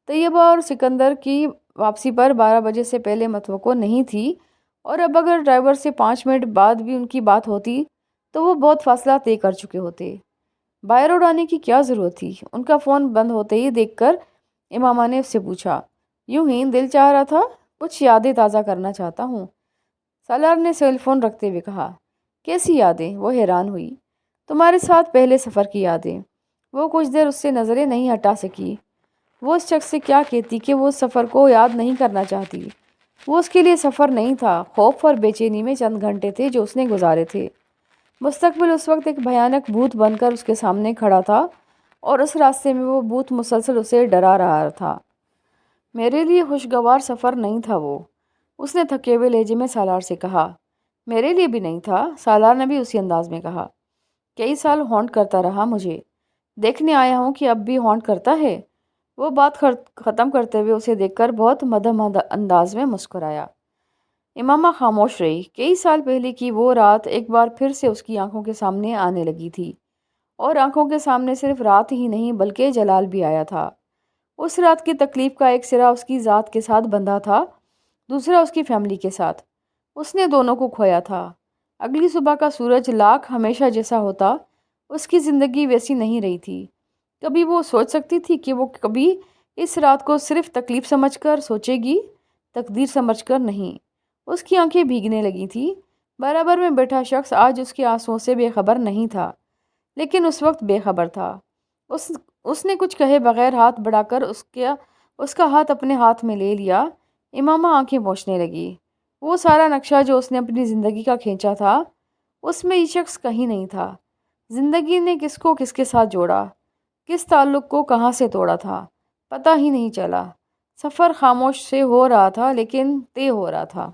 طیبہ اور سکندر کی واپسی پر 12 بجے سے پہلے متوقع نہیں تھی، اور اب اگر ڈرائیور سے 5 منٹ بعد بھی ان کی بات ہوتی تو وہ بہت فاصلہ طے کر چکے ہوتے۔ بائی روڈ آنے کی کیا ضرورت تھی؟ ان کا فون بند ہوتے ہی دیکھ کر امامہ نے اس سے پوچھا۔ یوں ہی دل چاہ رہا تھا، کچھ یادیں تازہ کرنا چاہتا ہوں، سالار نے سیل فون رکھتے ہوئے کہا۔ کیسی یادیں؟ وہ حیران ہوئی۔ تمہارے ساتھ پہلے سفر کی یادیں۔ وہ کچھ دیر اس سے نظریں نہیں ہٹا سکی۔ وہ اس شخص سے کیا کہتی کہ وہ اس سفر کو یاد نہیں کرنا چاہتی؟ وہ اس کے لیے سفر نہیں تھا، خوف اور بے چینی میں چند گھنٹے تھے جو اس نے گزارے تھے۔ مستقبل اس وقت ایک بھیانک بھوت بن کر اس کے سامنے کھڑا تھا، اور اس راستے میں وہ بھوت مسلسل اسے ڈرا رہا تھا۔ میرے لیے خوشگوار سفر نہیں تھا وہ، اس نے تھکے ہوئے لہجے میں سالار سے کہا۔ میرے لیے بھی نہیں تھا، سالار نے بھی اسی انداز میں کہا۔ کئی سال ہانٹ کرتا رہا مجھے، دیکھنے آیا ہوں کہ اب بھی ہانٹ کرتا ہے۔ وہ بات ختم کرتے ہوئے اسے دیکھ کر بہت مدھم انداز میں مسکرایا۔ امامہ خاموش رہی۔ کئی سال پہلے کی وہ رات ایک بار پھر سے اس کی آنکھوں کے سامنے آنے لگی تھی، اور آنکھوں کے سامنے صرف رات ہی نہیں بلکہ جلال بھی آیا تھا۔ اس رات کی تکلیف کا ایک سرا اس کی ذات کے ساتھ بندھا تھا، دوسرا اس کی فیملی کے ساتھ۔ اس نے دونوں کو کھویا تھا۔ اگلی صبح کا سورج لاکھ ہمیشہ جیسا ہوتا، اس کی زندگی ویسی نہیں رہی تھی۔ کبھی وہ سوچ سکتی تھی کہ وہ کبھی اس رات کو صرف تکلیف سمجھ کر سوچے گی، تقدیر سمجھ کر نہیں۔ اس کی آنکھیں بھیگنے لگی تھی۔ برابر میں بیٹھا شخص آج اس کے آنسوؤں سے بے خبر نہیں تھا، لیکن اس وقت بے خبر تھا۔ اس نے کچھ کہے بغیر ہاتھ بڑھا کر اس کا ہاتھ اپنے ہاتھ میں لے لیا۔ امامہ آنکھیں پوچھنے لگی۔ وہ سارا نقشہ جو اس نے اپنی زندگی کا کھینچا تھا، اس میں یہ شخص کہیں نہیں تھا۔ زندگی نے کس کو کس کے ساتھ جوڑا، کس تعلق کو کہاں سے توڑا تھا، پتہ ہی نہیں چلا۔ سفر خاموش سے ہو رہا تھا لیکن طے ہو رہا تھا۔